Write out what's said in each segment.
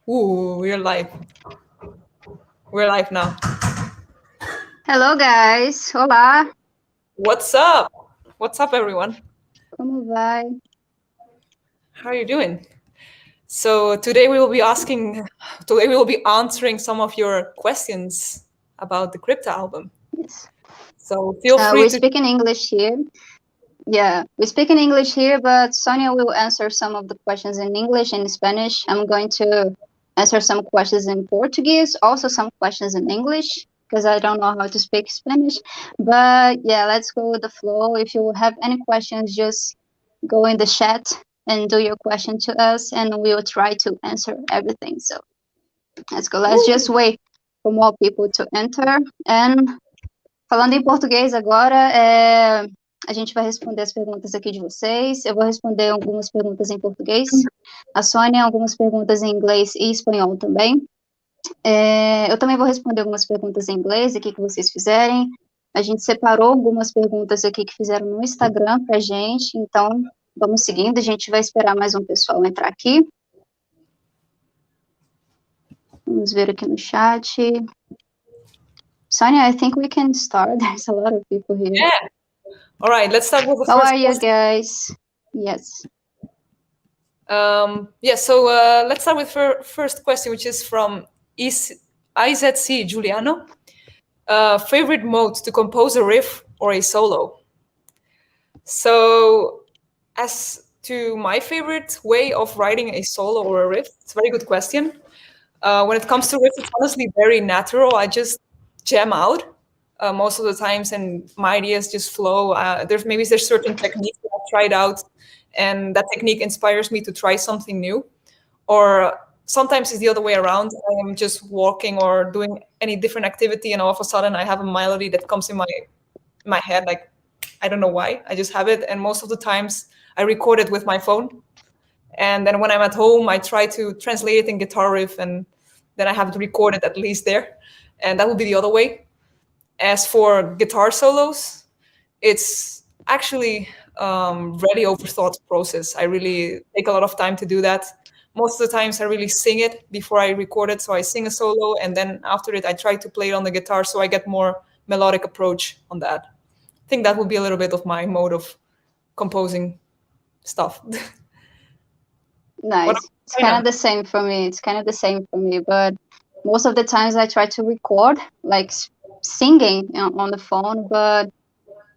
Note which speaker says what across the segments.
Speaker 1: Ooh, we're live. We're live now.
Speaker 2: Hello, guys. Olá.
Speaker 1: What's up? What's up, everyone?
Speaker 2: Como vai?
Speaker 1: How are you doing? So today we will be answering some of your questions about the Crypta album.
Speaker 2: Yes.
Speaker 1: So feel free
Speaker 2: We
Speaker 1: to.
Speaker 2: speak in English here. Yeah, we speak in English here, but Sonia will answer some of the questions in English and Spanish. I'm going to answer some questions in Portuguese, also some questions in English, because I don't know how to speak Spanish. But yeah, let's go with the flow. If you have any questions, just go in the chat and do your question to us, and we will try to answer everything. So let's go. Let's just wait for more people to enter. And falando em português agora, a gente vai responder as perguntas aqui de vocês. Eu vou responder algumas perguntas em português. A Sônia, algumas perguntas em inglês e espanhol também. Eu também vou responder algumas perguntas em inglês aqui que vocês fizerem. A gente separou algumas perguntas aqui que fizeram no Instagram pra gente, então vamos seguindo. A gente vai esperar mais um pessoal entrar aqui. Vamos ver aqui no chat. Sonia, I think we can start. There's a lot of people here.
Speaker 1: Yeah. All right, let's start with the
Speaker 2: How
Speaker 1: first
Speaker 2: are you
Speaker 1: question.
Speaker 2: guys? Yes.
Speaker 1: So let's start with first question, which is from IZC Giuliano. Favorite mode to compose a riff or a solo? So as to my favorite way of writing a solo or a riff, it's a very good question. When it comes to riffs, it's honestly very natural. I just jam out most of the times, and my ideas just flow. There's certain techniques that I've tried out, and that technique inspires me to try something new. Or sometimes it's the other way around. I'm just walking or doing any different activity, and all of a sudden I have a melody that comes in my head. Like, I don't know why, I just have it. And most of the times I record it with my phone. And then when I'm at home, I try to translate it in guitar riff, and then I have to record it at least there. And that would be the other way. As for guitar solos, it's actually really overthought process. I really take a lot of time to do that. Most of the times I really sing it before I record it. So I sing a solo, and then after it, I try to play it on the guitar, so I get more melodic approach on that. I think that would be a little bit of my mode of composing stuff.
Speaker 2: Nice. It's kind of the same for me. But most of the times I try to record, like singing on the phone. But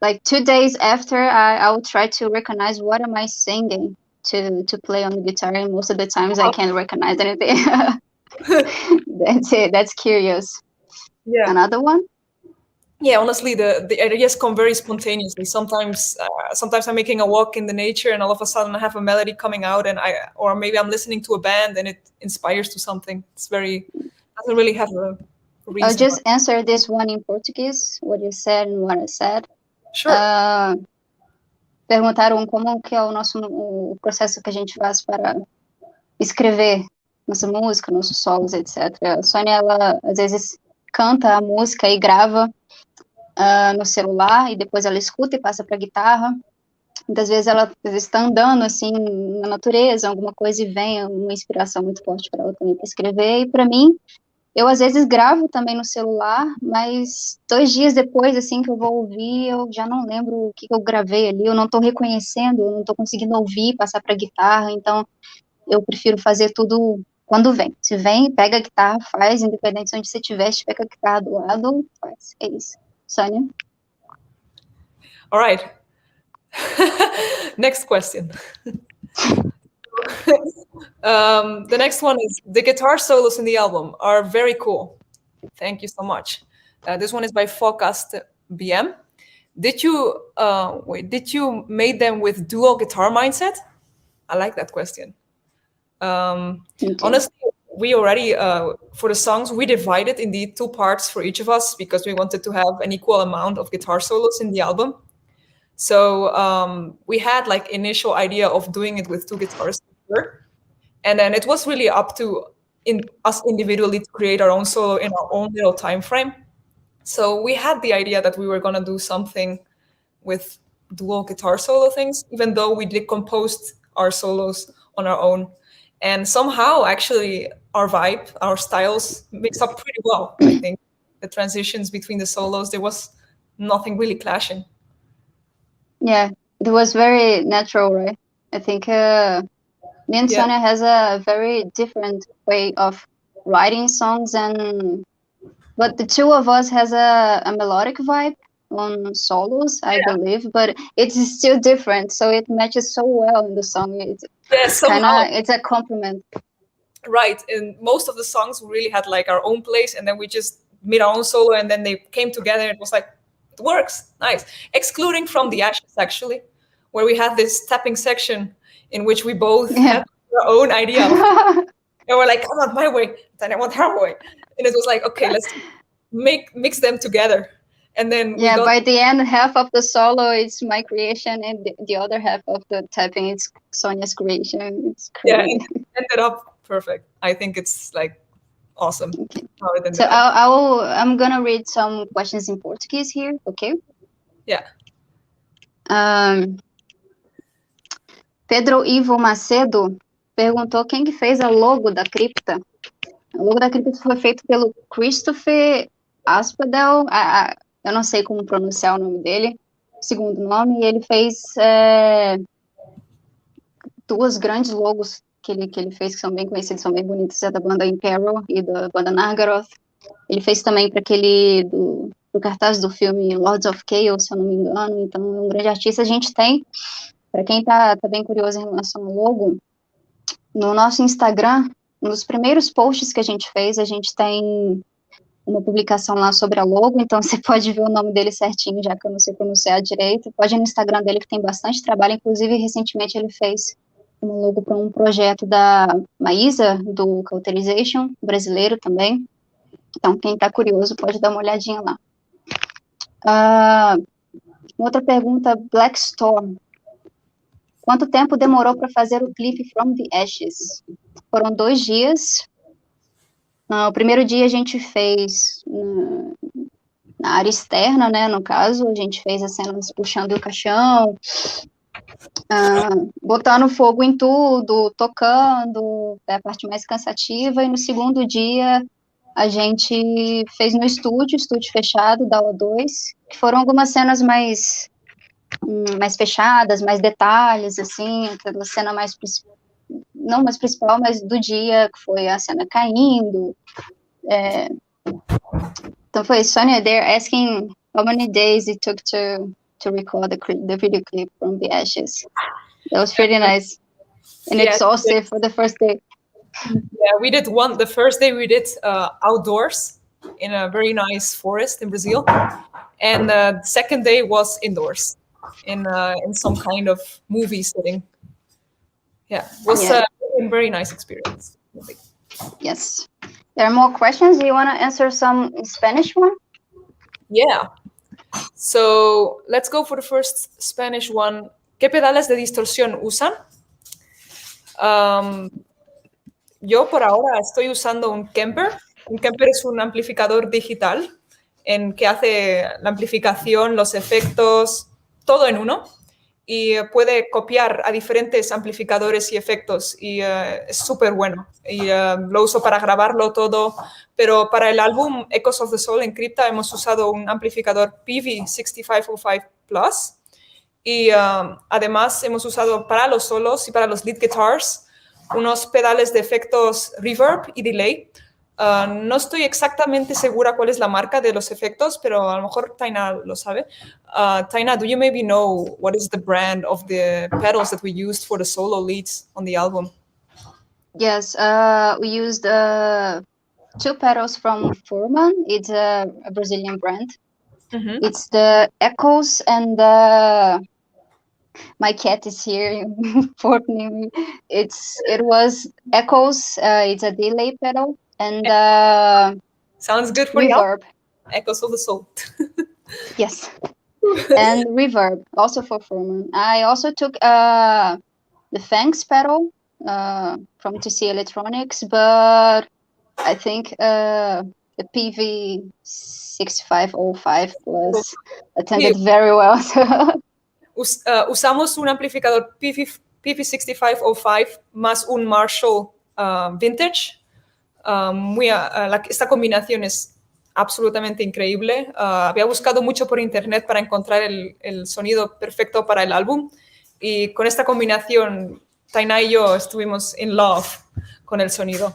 Speaker 2: like 2 days after, I will try to recognize what am I singing to play on the guitar. And most of the times I can't recognize anything. That's it. That's curious.
Speaker 1: Yeah.
Speaker 2: Another one?
Speaker 1: Yeah, honestly, the ideas come very spontaneously. Sometimes I'm making a walk in the nature, and all of a sudden I have a melody coming out, or maybe I'm listening to a band and it inspires to something. Doesn't really have a reason.
Speaker 2: I'll just answer this one in Portuguese, what you said and what I said.
Speaker 1: Sure.
Speaker 2: Perguntaram como que é o processo que a gente faz para escrever nossa música, nossos solos, etc. A Sônia, ela às vezes canta a música e grava no celular, e depois ela escuta e passa para a guitarra. Muitas vezes ela está andando assim na natureza, alguma coisa, e vem uma inspiração muito forte para ela também para escrever. E para mim, eu às vezes gravo também no celular, mas 2 dias depois, assim, que eu vou ouvir, eu já não lembro o que eu gravei ali, eu não estou reconhecendo, eu não estou conseguindo ouvir, passar para a guitarra. Então eu prefiro fazer tudo quando vem. Se vem, pega a guitarra, faz, independente de onde você estiver, pega a guitarra do lado, faz. É isso. Sonia?
Speaker 1: All right. Next question. The next one is, the guitar solos in the album are very cool. Thank you so much. This one is by Focast BM. Did you make them with dual guitar mindset? I like that question. Honestly, we already, for the songs, we divided indeed 2 parts for each of us, because we wanted to have an equal amount of guitar solos in the album. So we had like initial idea of doing it with 2 guitars, and then it was really up to us individually to create our own solo in our own little time frame. So we had the idea that we were going to do something with dual guitar solo things, even though we did compose our solos on our own. And somehow, actually, our vibe, our styles mix up pretty well. I think the transitions between the solos, there was nothing really clashing.
Speaker 2: Yeah, it was very natural, right? I think me and Sonia has a very different way of writing songs, but the two of us has a melodic vibe on solos, I believe, but it's still different, so it matches so well in the song. It's kind of, it's a compliment.
Speaker 1: Right, and most of the songs we really had like our own place, and then we just made our own solo, and then they came together. It was like, it works, nice. Excluding From the Ashes, actually, where we had this tapping section in which we both had our own idea. And we're like, come on, my way, then I want her way. And it was like, okay, let's mix them together. And then
Speaker 2: by the end, half of the solo is my creation, and the other half of the tapping is Sonia's creation. It's crazy.
Speaker 1: Yeah, it ended up perfect. I think it's like awesome.
Speaker 2: Okay. So I'm gonna read some questions in Portuguese here, okay?
Speaker 1: Yeah.
Speaker 2: Pedro Ivo Macedo perguntou quem que fez a logo da Crypta. A logo da Crypta foi feito pelo Christopher Asphodel, eu não sei como pronunciar o nome dele, segundo nome, e ele fez duas grandes logos que ele fez, que são bem conhecidos, são bem bonitos, é da banda Imperial e da banda Nargaroth. Ele fez também para aquele do cartaz do filme Lords of Chaos, se eu não me engano, então é um grande artista. A gente tem, para quem tá bem curioso em relação ao logo, no nosso Instagram, um dos primeiros posts que a gente fez, a gente tem uma publicação lá sobre a logo, então você pode ver o nome dele certinho, já que eu não sei pronunciar direito. Pode ir no Instagram dele, que tem bastante trabalho, inclusive recentemente ele fez uma logo para um projeto da Maísa, do Cauterization, brasileiro também. Então, quem está curioso pode dar uma olhadinha lá. Outra pergunta, Black Storm. Quanto tempo demorou para fazer o clipe From the Ashes? Foram 2 dias. O primeiro dia a gente fez na área externa, né, no caso, a gente fez as cenas puxando o caixão, botando fogo em tudo, tocando, é a parte mais cansativa, e no segundo dia a gente fez no estúdio fechado, da O2, que foram algumas cenas mais fechadas, mais detalhes, assim, aquela cena mais, não mais principal, mas do dia, que foi a cena caindo. Então foi, Sonia, they're asking how many days it took to record the video clip From the Ashes. That was pretty nice. And exhaustive for the first day.
Speaker 1: Yeah, we did the first day we did outdoors in a very nice forest in Brazil. And the second day was indoors in some kind of movie setting. Yeah, it was a very nice experience.
Speaker 2: Yes. There are more questions. Do you want to answer some Spanish one?
Speaker 1: Yeah. So let's go for the first Spanish one. ¿Qué pedales de distorsión usan? Yo por ahora estoy usando un Kemper. Un Kemper es un amplificador digital en que hace la amplificación, los efectos, todo en uno. Y puede copiar a diferentes amplificadores y efectos, y es súper bueno. Y lo uso para grabarlo todo, pero para el álbum Echoes of the Soul en Crypta hemos usado un amplificador PV6505 Plus, y además hemos usado para los solos y para los lead guitars unos pedales de efectos reverb y delay. No estoy exactamente segura cuál es la marca de los efectos, pero a lo mejor Tainá lo sabe. Tainá, do you maybe know what is the brand of the pedals that we used for the solo leads on the album?
Speaker 2: Yes, we used 2 pedals from Furman. It's a Brazilian brand. Mm-hmm. It's the Echoes and my cat is here informing me. It was Echoes. It's a delay pedal. And
Speaker 1: sounds good for
Speaker 2: reverb.
Speaker 1: Echoes of the Soul.
Speaker 2: Yes. And reverb, also for Furman. I also took the Fangs pedal from TC Electronics, but I think the PV6505 was attended very well.
Speaker 1: Usamos un amplificador PV6505 más un Marshall Vintage esta combinación es absolutamente increíble. Había buscado mucho por internet para encontrar el sonido perfecto para el álbum y con esta combinación Tainá y yo estuvimos in love con el sonido.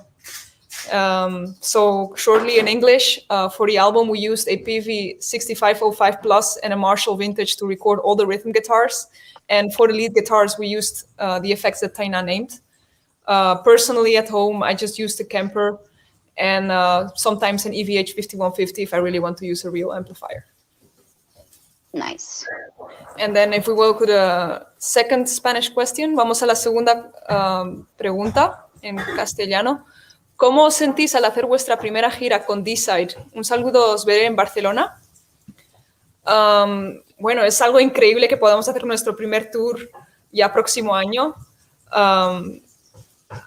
Speaker 1: So shortly in English, for the album we used a PV 6505 Plus and a Marshall Vintage to record all the rhythm guitars. And for the lead guitars, we used the effects that Tainá named. Personally at home, I just used a Kemper and sometimes an EVH 5150 if I really want to use a real amplifier.
Speaker 2: Nice.
Speaker 1: And then if we go to the second Spanish question, vamos a la segunda pregunta en castellano. ¿Cómo os sentís al hacer vuestra primera gira con D-Side? Un saludo, os veré en Barcelona. Bueno, es algo increíble que podamos hacer nuestro primer tour ya próximo año.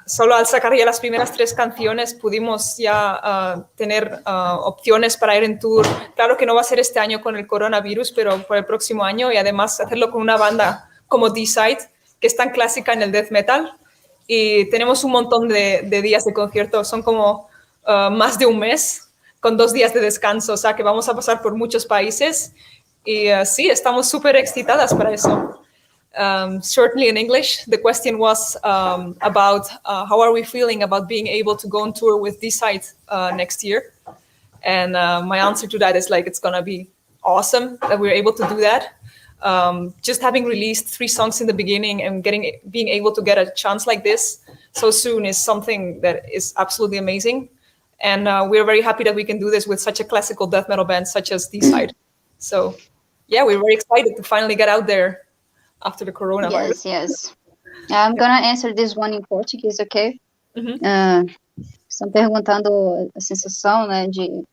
Speaker 1: Solo al sacar ya las primeras 3 canciones pudimos ya tener opciones para ir en tour. Claro que no va a ser este año con el coronavirus, pero por el próximo año y además hacerlo con una banda como D-Side, que es tan clásica en el death metal. Y tenemos un montón de días de concierto, son como más de un mes, con 2 días de descanso, o sea que vamos a pasar por muchos países. Y sí, estamos súper excitadas para eso. Certainly in English, the question was about how are we feeling about being able to go on tour with D-Side next year. And my answer to that is like, it's going to be awesome that we're able to do that. Just having released 3 songs in the beginning and being able to get a chance like this so soon is something that is absolutely amazing. And we're very happy that we can do this with such a classical death metal band such as D-Side. So yeah, we're very excited to finally get out there after the coronavirus.
Speaker 2: Yes. I'm gonna answer this one in Portuguese, okay? Estão perguntando a sensação, né, de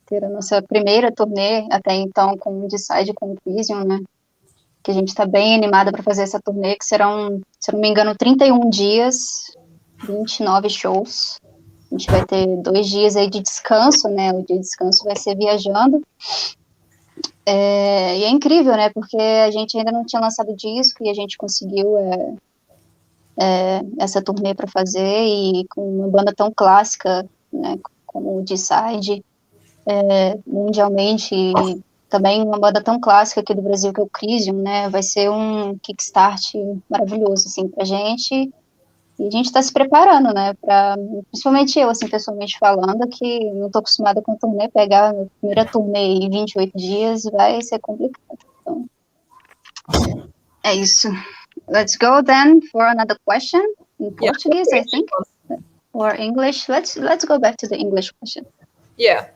Speaker 2: ter a nossa primeira turnê até então com o D-Side, com o Crisium, né? Que a gente está bem animada para fazer essa turnê, que serão, se eu não me engano, 31 dias, 29 shows. A gente vai ter 2 dias aí de descanso, né? O dia de descanso vai ser viajando. E é incrível, né? Porque a gente ainda não tinha lançado disco e a gente conseguiu essa turnê para fazer, e com uma banda tão clássica, né? Como o D-Side, mundialmente, e também uma banda tão clássica aqui do Brasil, que é o Crisium, né? Vai ser um kickstart maravilhoso, assim, pra gente. E a gente está se preparando, né? Principalmente eu, assim, pessoalmente falando, que não estou acostumada com turnê, pegar a primeira turnê em 28 dias vai ser complicado. Então, é isso. Let's go then for another question in Portuguese, I think, or English. Let's go back to the English question.
Speaker 1: Yeah.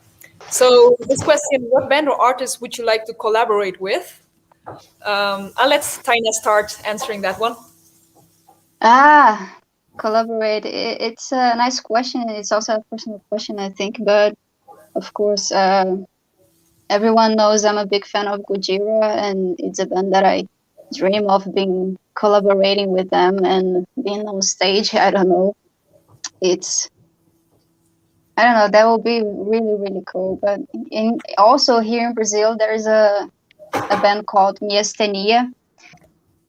Speaker 1: So this question, what band or artist would you like to collaborate with? I'll let Taina start answering that one.
Speaker 2: Collaborate. It's a nice question. It's also a personal question, I think. But of course, everyone knows I'm a big fan of Gojira, and it's a band that I dream of collaborating with them and being on stage. I don't know. That will be really, really cool. But also here in Brazil, there's a band called Miastenia.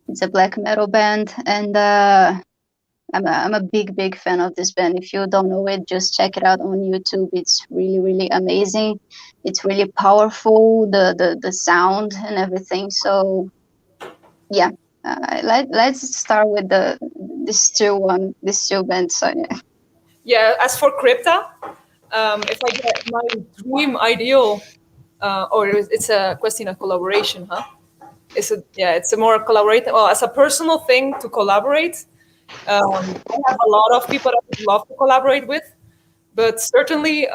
Speaker 2: It's a black metal band, and I'm a big fan of this band. If you don't know it, just check it out on YouTube. It's really, really amazing. It's really powerful, the sound and everything. So yeah, let's start with this two band, Sonia.
Speaker 1: Yeah, as for Crypta, if I get my dream ideal, or it's a question of collaboration, huh? It's a more collaborate. Well, as a personal thing to collaborate, I have a lot of people that I would love to collaborate with, but certainly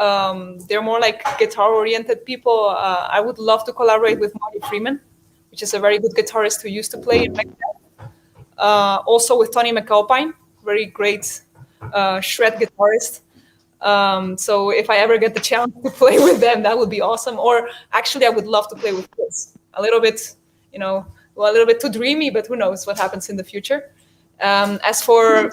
Speaker 1: they're more like guitar-oriented people. I would love to collaborate with Marty Freeman, which is a very good guitarist who used to play in Megadeth. Also with Tony McAlpine, very great shred guitarist. So if I ever get the chance to play with them, that would be awesome. Or actually, I would love to play with Chris. A little bit, a little bit too dreamy, but who knows what happens in the future. As for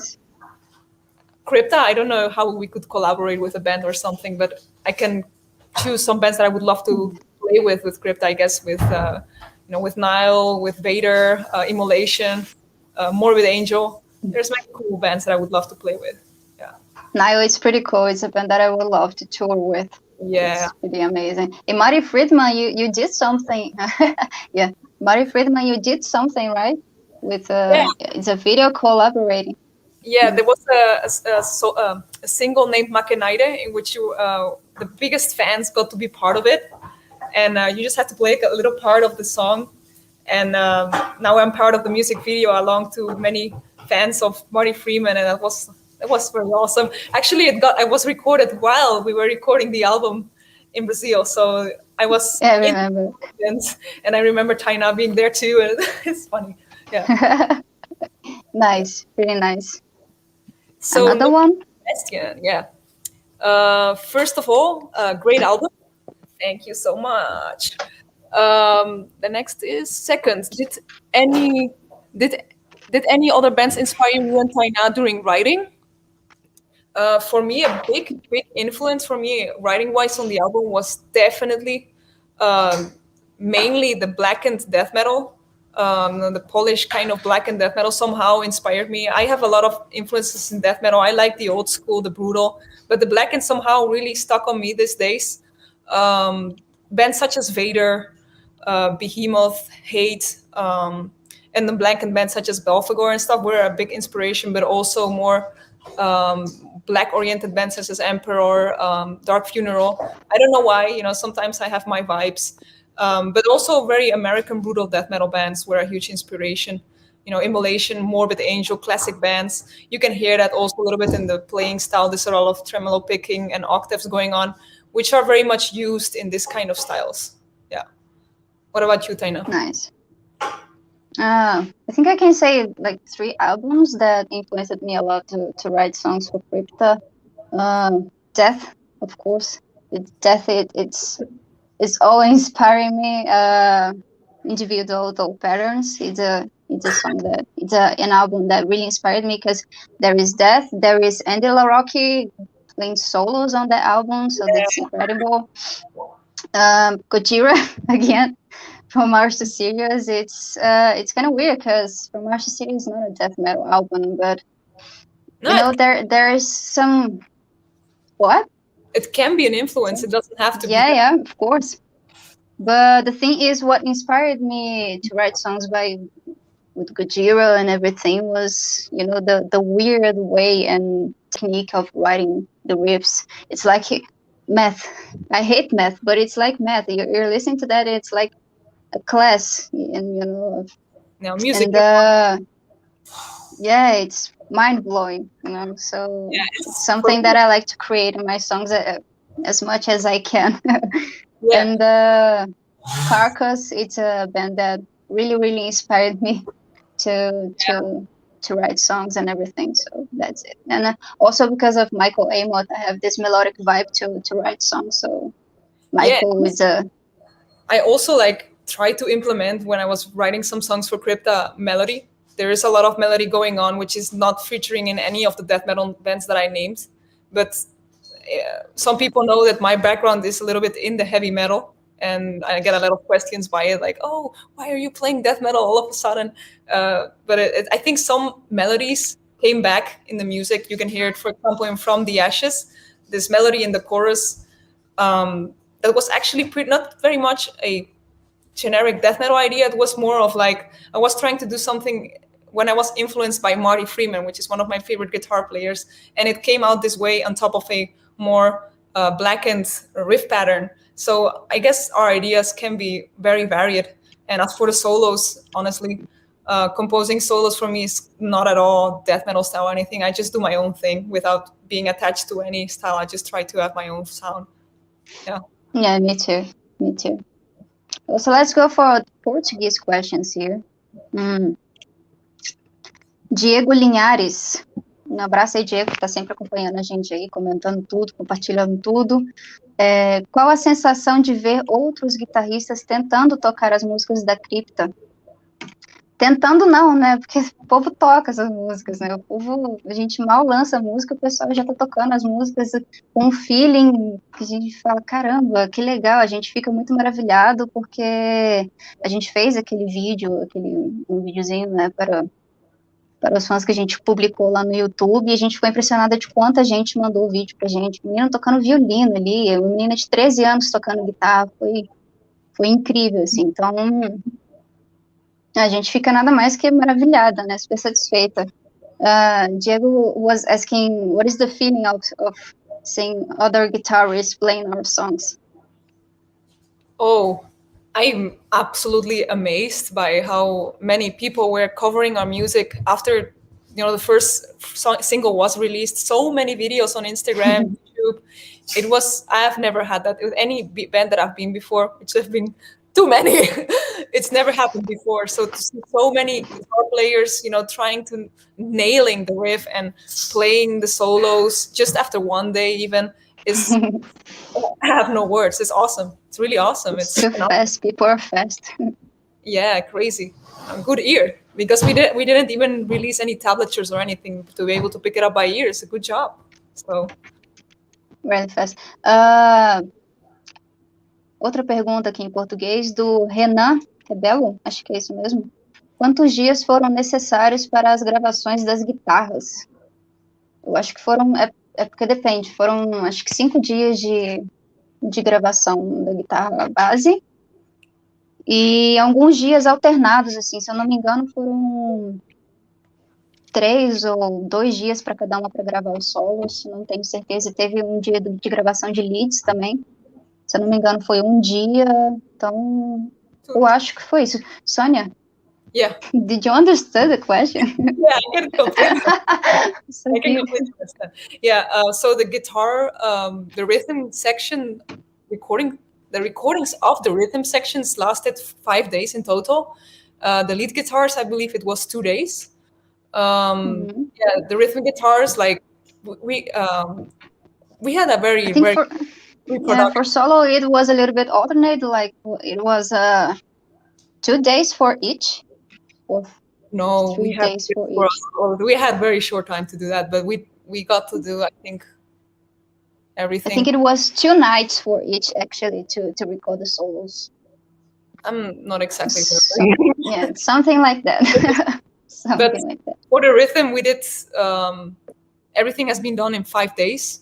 Speaker 1: Crypta, I don't know how we could collaborate with a band or something, but I can choose some bands that I would love to play with Crypta, I guess, with Nile, with Vader, Immolation, more with Angel. There's many cool bands that I would love to play with. Yeah.
Speaker 2: No, it's pretty cool. It's a band that I would love to tour with.
Speaker 1: Yeah.
Speaker 2: It's pretty amazing. And Marty Friedman, you did something. Yeah, Marty Friedman, you did something, right? With
Speaker 1: Yeah.
Speaker 2: it's a video collaborating.
Speaker 1: Yeah, there was a single named Makenaide in which the biggest fans got to be part of it, and you just had to play a little part of the song. And now I'm part of the music video along to many fans of Marty Freeman, and that was very awesome. Actually, it was recorded while we were recording the album in Brazil, so I was
Speaker 2: Yeah, I
Speaker 1: in
Speaker 2: remember.
Speaker 1: the audience, and I remember Tainá being there too, and it's funny. Yeah.
Speaker 2: Nice, really nice.
Speaker 1: So
Speaker 2: Another
Speaker 1: next
Speaker 2: one?
Speaker 1: question, yeah. First of all, great album. Thank you so much. The next is second. Any did did any other bands inspire you and Taina during writing? For me, a big influence for me writing wise on the album was definitely um, mainly the blackened death metal. The Polish kind of blackened death metal somehow inspired me. I have a lot of influences in death metal. I like the old school, the brutal, but the blackened somehow really stuck on me these days. Bands such as Vader, Behemoth, Hate, and the blackened bands such as Belphegor and stuff were a big inspiration, but also more um, black-oriented bands such as Emperor, Dark Funeral. I don't know why. Sometimes I have my vibes, but also very American brutal death metal bands were a huge inspiration. Immolation, Morbid Angel, classic bands. You can hear that also a little bit in the playing style. There's a lot of tremolo picking and octaves going on, which are very much used in this kind of styles. Yeah. What about you, Taina?
Speaker 2: Nice. I think I can say like 3 albums that influenced me a lot to write songs for Crypta. Death, of course. It's always inspiring me. Individual patterns. It's a song that an album that really inspired me because there is Death, there is Andy LaRocque playing solos on the album, so that's incredible. Gojira again. From Mars to Sirius, it's kind of weird because From Mars to Sirius is not a death metal album, but
Speaker 1: No,
Speaker 2: there is some what?
Speaker 1: it can be an influence. It doesn't have to be.
Speaker 2: Yeah, of course. But the thing is, what inspired me to write songs with Gojira and everything was, the weird way and technique of writing the riffs. It's like math. I hate math, but it's like math. You're listening to that, it's like a class, and
Speaker 1: Music.
Speaker 2: and yeah, it's mind blowing, so
Speaker 1: Yeah,
Speaker 2: it's
Speaker 1: it's for
Speaker 2: something
Speaker 1: me.
Speaker 2: that I like to create in my songs as much as I can.
Speaker 1: Yeah,
Speaker 2: And Carcass, it's a band that really inspired me to write songs and everything, so that's it. And also because of Michael Amott, I have this melodic vibe to write songs, so
Speaker 1: yeah.
Speaker 2: Michael is a
Speaker 1: I also try to implement when I was writing some songs for Crypta melody. There is a lot of melody going on, which is not featuring in any of the death metal bands that I named. But some people know that my background is a little bit in the heavy metal, and I get a lot of questions by it, like, "Oh, why are you playing death metal all of a sudden?" But I think some melodies came back in the music. You can hear it, for example, in From the Ashes. This melody in the chorus that was actually not very much a generic death metal idea. It was more of I was trying to do something when I was influenced by Marty Freeman, which is one of my favorite guitar players, and it came out this way on top of a more blackened riff pattern. So I guess our ideas can be very varied. And as for the solos, honestly, composing solos for me is not at all death metal style or anything. I just do my own thing without being attached to any style. I just try to have my own sound. Yeah.
Speaker 2: yeah, me too. Me too. So let's go for Portuguese questions here. Diego Linhares. Um abraço aí, Diego, que está sempre acompanhando a gente aí, comentando tudo, compartilhando tudo. Qual a sensação de ver outros guitarristas tentando tocar as músicas da Crypta? Tentando não, né? Porque o povo toca essas músicas, né? A gente mal lança a música, o pessoal já tá tocando as músicas com um feeling que a gente fala, caramba, que legal, a gente fica muito maravilhado porque a gente fez aquele vídeo, um videozinho, né, para para os fãs que a gente publicou lá no YouTube, e a gente ficou impressionada de quanta gente mandou o vídeo pra gente. Menino tocando violino ali, uma menina de 13 anos tocando guitarra, foi incrível, assim. Então, a gente fica nada mais que maravilhada, né, super satisfeita. Diego was asking, what is the feeling of seeing other guitarists playing our songs?
Speaker 1: Oh, I'm absolutely amazed by how many people were covering our music after the first single was released. So many videos on Instagram, YouTube. I have never had that with any band that I've been before, which have been too many. It's never happened before. So to see so many guitar players, trying to nailing the riff and playing the solos just after one day even is I have no words. It's awesome. It's really awesome.
Speaker 2: It's too fast. People are fast.
Speaker 1: Yeah, crazy. Good ear, because we didn't even release any tablatures or anything to be able to pick it up by ear. It's a good job. So
Speaker 2: really fast. Outra pergunta aqui em português do Renan Rebelo, acho que é isso mesmo. Quantos dias foram necessários para as gravações das guitarras? Eu acho que foram, porque depende, foram acho que 5 dias de gravação da guitarra base e alguns dias alternados, assim, se eu não me engano foram 3 ou 2 dias para cada uma para gravar os solos, não tenho certeza, teve um dia de gravação de leads também, se eu não me engano foi um dia, então eu acho que foi isso. Sonia?
Speaker 1: Yeah.
Speaker 2: Did you understand the question?
Speaker 1: Yeah, I can completely. I can completely understand. Yeah. So the guitar, the rhythm section the recordings of the rhythm sections lasted 5 days in total. The lead guitars, I believe it was 2 days. Yeah, the rhythm guitars, like we had a very
Speaker 2: for solo it was a little bit alternate, like it was 2 days for each.
Speaker 1: No,
Speaker 2: 3 days for each.
Speaker 1: We had very short time to do that, but we got to do, I think, everything.
Speaker 2: I think it was 2 nights for each, actually, to record the solos.
Speaker 1: I'm not exactly
Speaker 2: sure. Yeah, something like that. Like that.
Speaker 1: For the rhythm, we did everything has been done in 5 days,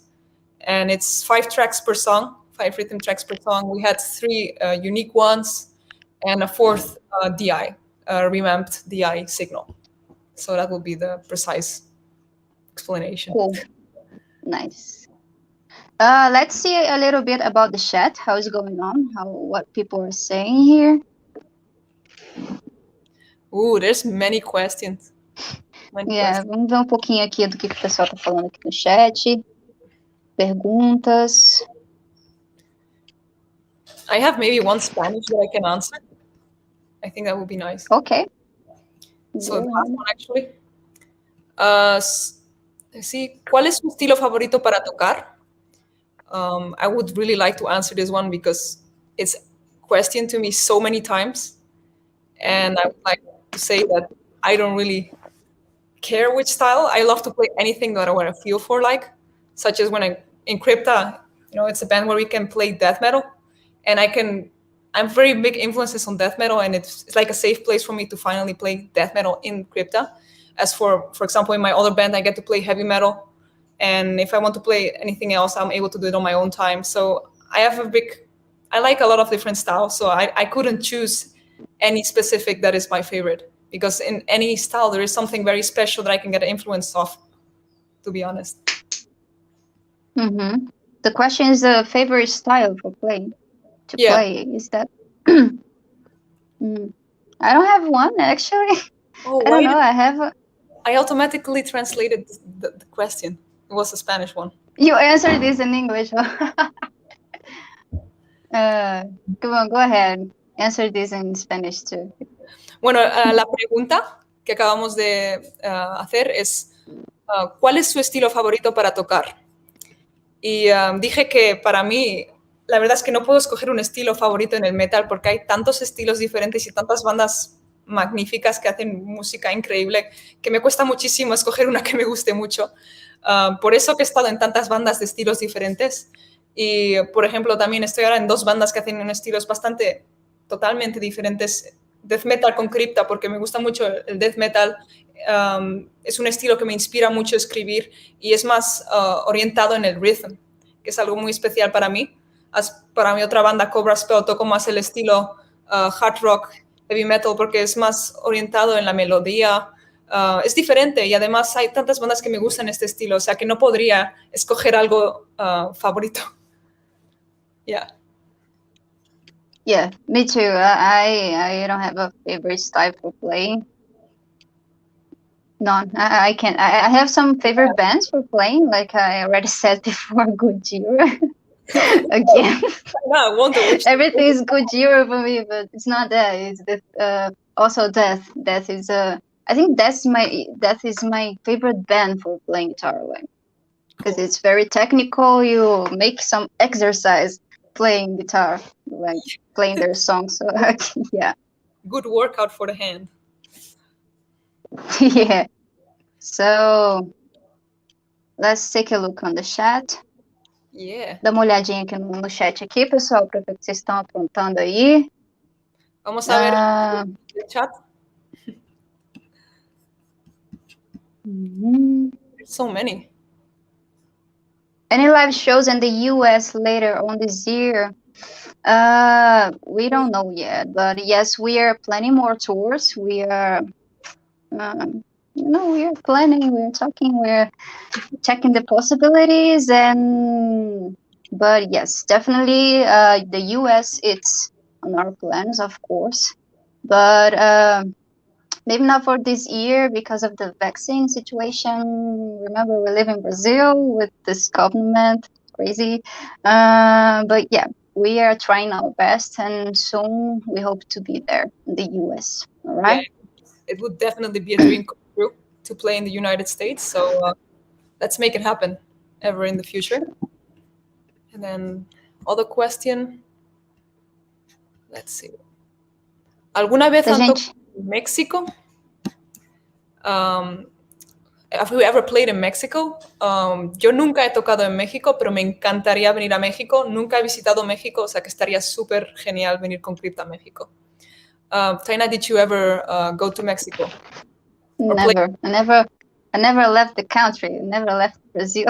Speaker 1: and it's 5 tracks per song, 5 rhythm tracks per song. We had 3 unique ones, and a 4th DI. Revamped DI signal. So that will be the precise explanation.
Speaker 2: Cool. Nice. Let's see a little bit about the chat. How is going on? What people are saying here?
Speaker 1: Ooh, there's many questions.
Speaker 2: Vamos ver um pouquinho aqui do que o pessoal está falando aqui no chat. Perguntas.
Speaker 1: I have maybe one Spanish that I can answer. I think that would be nice.
Speaker 2: Okay.
Speaker 1: So the last one, actually. Sí, ¿cuál es su estilo favorito para tocar? I would really like to answer this one because it's questioned to me so many times. And I would like to say that I don't really care which style. I love to play anything that I want to feel for, like, such as when in Crypta, it's a band where we can play death metal. And I'm very big influences on death metal, and it's like a safe place for me to finally play death metal in Crypta. As for example, in my other band, I get to play heavy metal. And if I want to play anything else, I'm able to do it on my own time. So I like a lot of different styles. So I couldn't choose any specific that is my favorite, because in any style, there is something very special that I can get an influence of, to be honest.
Speaker 2: Mm-hmm. The question is the favorite style for playing. Play, is that? I don't have one, actually.
Speaker 1: Oh,
Speaker 2: I don't know.
Speaker 1: I automatically translated the question. It was a Spanish one.
Speaker 2: You answered this in English. Come on, go ahead. Answer this in Spanish too.
Speaker 1: Bueno, la pregunta que acabamos de hacer es ¿cuál es su estilo favorito para tocar? Y dije que para mí, la verdad es que no puedo escoger un estilo favorito en el metal porque hay tantos estilos diferentes y tantas bandas magníficas que hacen música increíble que me cuesta muchísimo escoger una que me guste mucho. Por eso que he estado en tantas bandas de estilos diferentes. Y, por ejemplo, también estoy ahora en 2 bandas que hacen estilos totalmente diferentes death metal con Crypta porque me gusta mucho el death metal. Es un estilo que me inspira mucho a escribir y es más orientado en el rhythm, que es algo muy especial para mí. Para mi otra banda, Cobra Spell, toco más el estilo hard rock, heavy metal, porque es más orientado en la melodía. Es diferente y además hay tantas bandas que me gustan este estilo, o sea que no podría escoger algo favorito. Yeah.
Speaker 2: Yeah, me too. I don't have a favorite style for playing. None. I can't. I have some favorite bands for playing, like I already said before, Gojira. Again.
Speaker 1: No, I wonder which.
Speaker 2: Everything is Gojira for me, but it's not that. It's also Death. Death is I think Death is my favorite band for playing guitar, like, because it's very technical. You make some exercise playing guitar, like playing their songs. So yeah.
Speaker 1: Good workout for the hand.
Speaker 2: Yeah. So let's take a look on the chat.
Speaker 1: Yeah.
Speaker 2: Dá uma olhadinha aqui no chat aqui, pessoal, para ver o que vocês estão aprontando aí.
Speaker 1: Vamos a ver el chat. So many.
Speaker 2: Any live shows in the US later on this year? We don't know yet, but yes, we are planning more tours. We are, we are planning, we're talking, we're checking the possibilities, but yes, definitely the US, it's on our plans, of course, but maybe not for this year because of the vaccine situation. Remember, we live in Brazil with this government, crazy. But yeah, we are trying our best, and soon we hope to be there in the US. All right.
Speaker 1: Yeah, it would definitely be a dream come true to play in the United States. So let's make it happen ever in the future. And then other question. Let's see. ¿Alguna vez han tocado en México? Have you ever played in Mexico? Yo nunca he tocado en México, pero me encantaría venir a México. Nunca he visitado México, o sea que estaría súper genial venir con Crypta a México. Taina, did you ever go to Mexico?
Speaker 2: Never. I never left the country. I never left Brazil,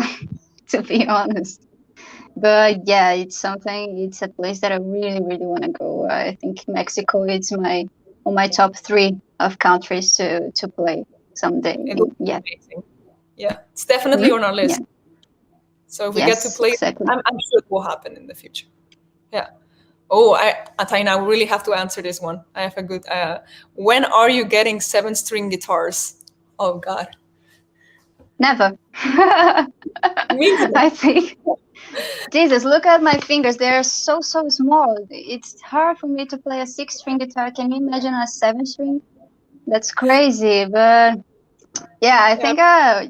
Speaker 2: to be honest. But yeah, it's a place that I really, really want to go. I think Mexico is on my top 3 of countries to play someday. Yeah.
Speaker 1: Amazing. Yeah, it's definitely on our list.
Speaker 2: Yeah.
Speaker 1: So if we get to play, exactly. I'm sure it will happen in the future. Yeah. Oh, Taina, I really have to answer this one. I have a good. When are you getting 7-string guitars? Oh God.
Speaker 2: Never. I think. Jesus, look at my fingers. They're so small. It's hard for me to play a 6-string guitar. Can you imagine a 7-string? That's crazy. But yeah, I think I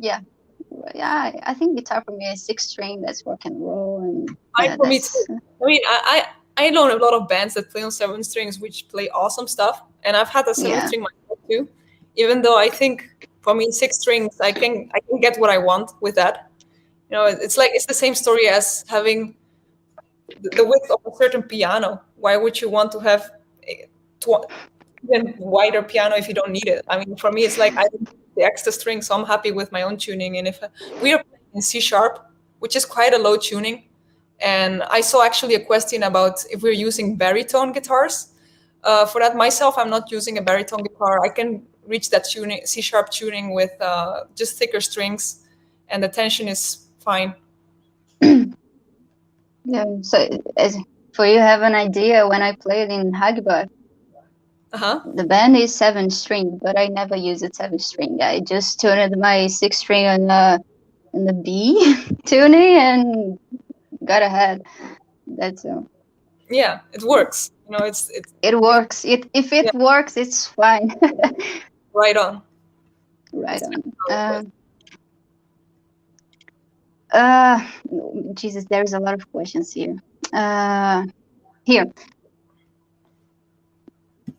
Speaker 2: think guitar for me is 6-string. That's rock and roll. And
Speaker 1: for me too. I mean, I know a lot of bands that play on 7 strings, which play awesome stuff, and I've had a 7-string myself too. Even though I think for me 6 strings, I can get what I want with that. You know, it's the same story as having the width of a certain piano. Why would you want to have even wider piano if you don't need it? I mean, for me, it's like I don't need the extra string, so I'm happy with my own tuning. And if we are playing in C#, which is quite a low tuning, and I saw actually a question about if we're using baritone guitars. For that, myself, I'm not using a baritone guitar. I can reach that tuning, C# tuning with just thicker strings, and the tension is fine.
Speaker 2: Yeah. So, for you have an idea, when I played in Hagbard, the band is 7-string, but I never use a 7-string. I just tuned my 6-string on the B tuning and got ahead. That's
Speaker 1: yeah, it works. You know,
Speaker 2: it works. If it works, it's fine.
Speaker 1: Right on.
Speaker 2: Right on. Jesus, there's a lot of questions here. Here.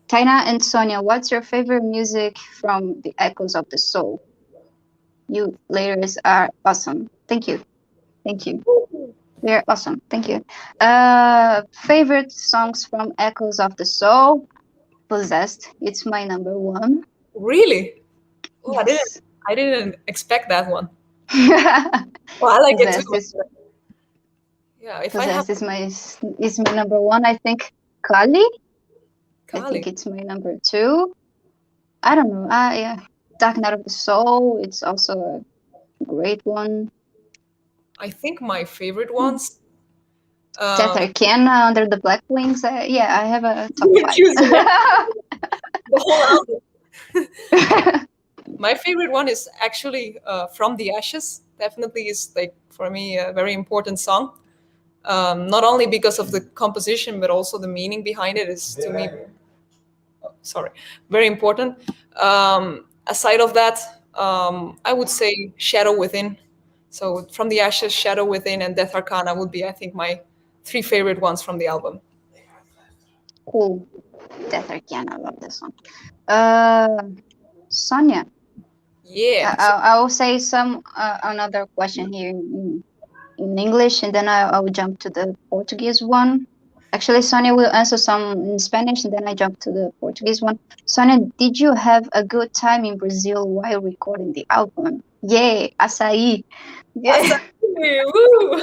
Speaker 2: Taina and Sonia, what's your favorite music from the Echoes of the Soul? You ladies are awesome. Thank you. They're awesome. Thank you. Favorite songs from Echoes of the Soul? Possessed. It's my number one.
Speaker 1: Really? Oh,
Speaker 2: Yes.
Speaker 1: I didn't expect that one. Well, I like it
Speaker 2: Possessed
Speaker 1: too.
Speaker 2: is
Speaker 1: Yeah, if I have
Speaker 2: Possessed is my number one. I think Kali. I think
Speaker 1: Kali,
Speaker 2: it's my number two. I don't know. Yeah. Dark Night of the Soul. It's also a great one.
Speaker 1: I think my favorite
Speaker 2: Hmm.
Speaker 1: ones.
Speaker 2: Tether Can Under the Black Wings. Yeah, I have a top
Speaker 1: You're
Speaker 2: five.
Speaker 1: choosing the whole album. My favorite one is actually From the Ashes. Definitely is like for me a very important song. Not only because of the composition, but also the meaning behind it is to me, sorry, very important. Aside of that, I would say Shadow Within. So From the Ashes, Shadow Within, and Death Arcana would be, I think, my three favorite ones from the album.
Speaker 2: Cool. Tether Can. I love this one. Uh, Sonia.
Speaker 1: Yeah.
Speaker 2: I will say some another question here in English, and then I will jump to the Portuguese one. Actually, Sonia will answer some in Spanish, and then I jump to the Portuguese one. Sonia, did you have a good time in Brazil while recording the album? Yay, açaí. Yeah.
Speaker 1: Woo!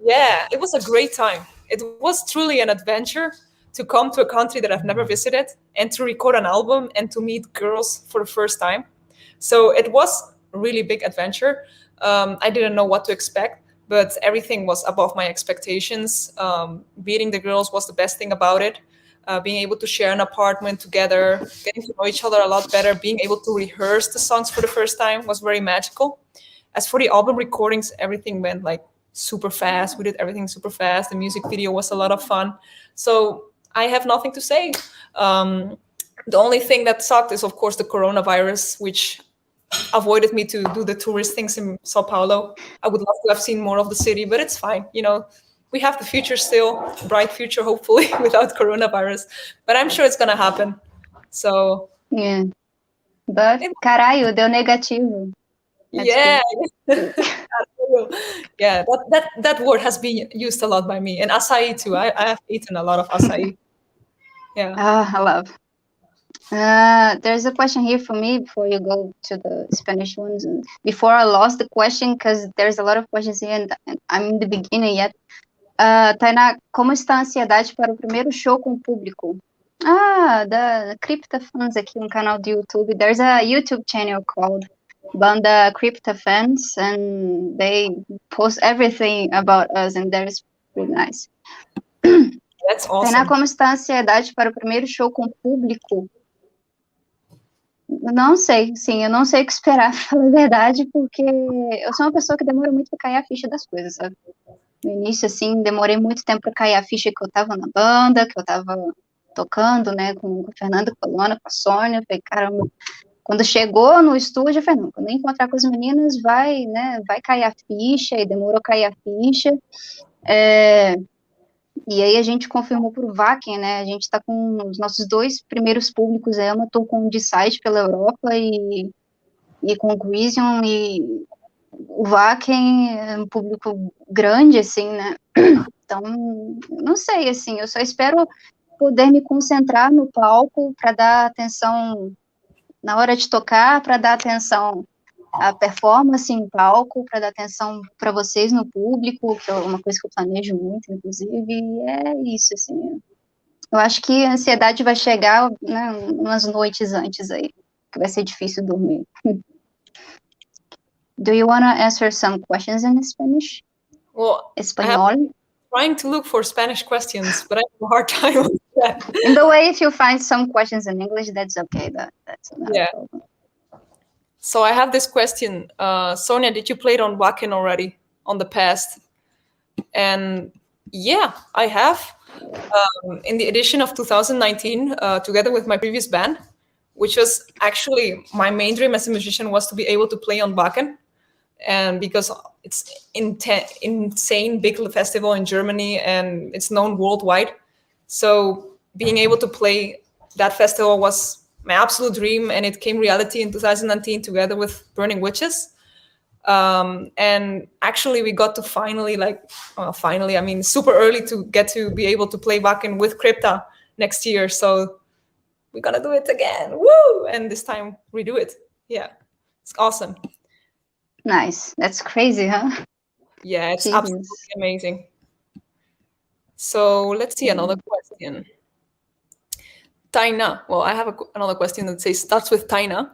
Speaker 1: Yeah, it was a great time. It was truly an adventure to come to a country that I've never visited and to record an album and to meet girls for the first time. So it was a really big adventure. I didn't know what to expect, but everything was above my expectations. Meeting the girls was the best thing about it. Being able to share an apartment together, getting to know each other a lot better, being able to rehearse the songs for the first time was very magical. As for the album recordings, everything went like super fast. We did everything super fast. The music video was a lot of fun. So I have nothing to say. The only thing that sucked is, of course, the coronavirus, which avoided me to do the tourist things in Sao Paulo. I would love to have seen more of the city, but it's fine. You know, we have the future still, bright future, hopefully, without coronavirus. But I'm sure it's gonna happen. So
Speaker 2: Yeah. But,
Speaker 1: it,
Speaker 2: caralho, deu negativo. That's
Speaker 1: yeah,
Speaker 2: good.
Speaker 1: yeah. That word has been used a lot by me, and acai too. I have eaten a lot of acai. Yeah.
Speaker 2: I love. There's a question here for me before you go to the Spanish ones. And before I lost the question, because there's a lot of questions here and I'm in the beginning yet. Tainá, como está a ansiedade para o primeiro show com o público? Da Crypta Fans aqui, um canal do YouTube. There's a YouTube channel called Banda Crypta Fans, and they post everything about us, and that is pretty nice.
Speaker 1: That's awesome.
Speaker 2: Tainá, como está a ansiedade para o primeiro show com o público? Não sei, sim, eu não sei o que esperar, pra falar a verdade, porque eu sou uma pessoa que demora muito pra cair a ficha das coisas, sabe? No início, assim, demorei muito tempo pra cair a ficha que eu tava na banda, que eu tava tocando, né, com o Fernando, com a Luana, com a Sônia. Falei, caramba, quando chegou no estúdio, eu falei, não, quando eu encontrar com as meninas, vai, né, vai cair a ficha, e demorou a cair a ficha. E aí a gente confirmou pro Wacken, né, a gente tá com os nossos dois primeiros públicos, eu tô com o de site pela Europa e com o Grision, e o Wacken é um público grande, assim, né, então, não sei, assim, eu só espero poder me concentrar no palco para dar atenção na hora de tocar, para dar atenção à performance em palco, para dar atenção para vocês no público, que é uma coisa que eu planejo muito, inclusive, e é isso, assim. Eu acho que a ansiedade vai chegar, né, umas noites antes aí, que vai ser difícil dormir. Do you want to answer some questions in Spanish?
Speaker 1: Well,
Speaker 2: Espanol?
Speaker 1: Trying to look for Spanish questions, but I have a hard time with that.
Speaker 2: In the way, if you find some questions in English, that's okay. That's not a problem.
Speaker 1: So I have this question. Sonia, did you play it on Wacken already on the past? And yeah, I have. In the edition of 2019, together with my previous band, which was actually my main dream as a musician, was to be able to play on Wacken. And because it's insane big festival in Germany and it's known worldwide. So being able to play that festival was my absolute dream, and it came reality in 2019 together with Burning Witches. And actually we got to finally, I mean, super early to get to be able to play Wacken with Crypta next year. So we're gonna do it again. Woo! And this time redo it. Yeah, it's awesome.
Speaker 2: Nice. That's crazy, huh?
Speaker 1: Yeah, it's
Speaker 2: Jesus.
Speaker 1: absolutely amazing. So let's see another question. Taina. Well, I have another question that starts with Taina.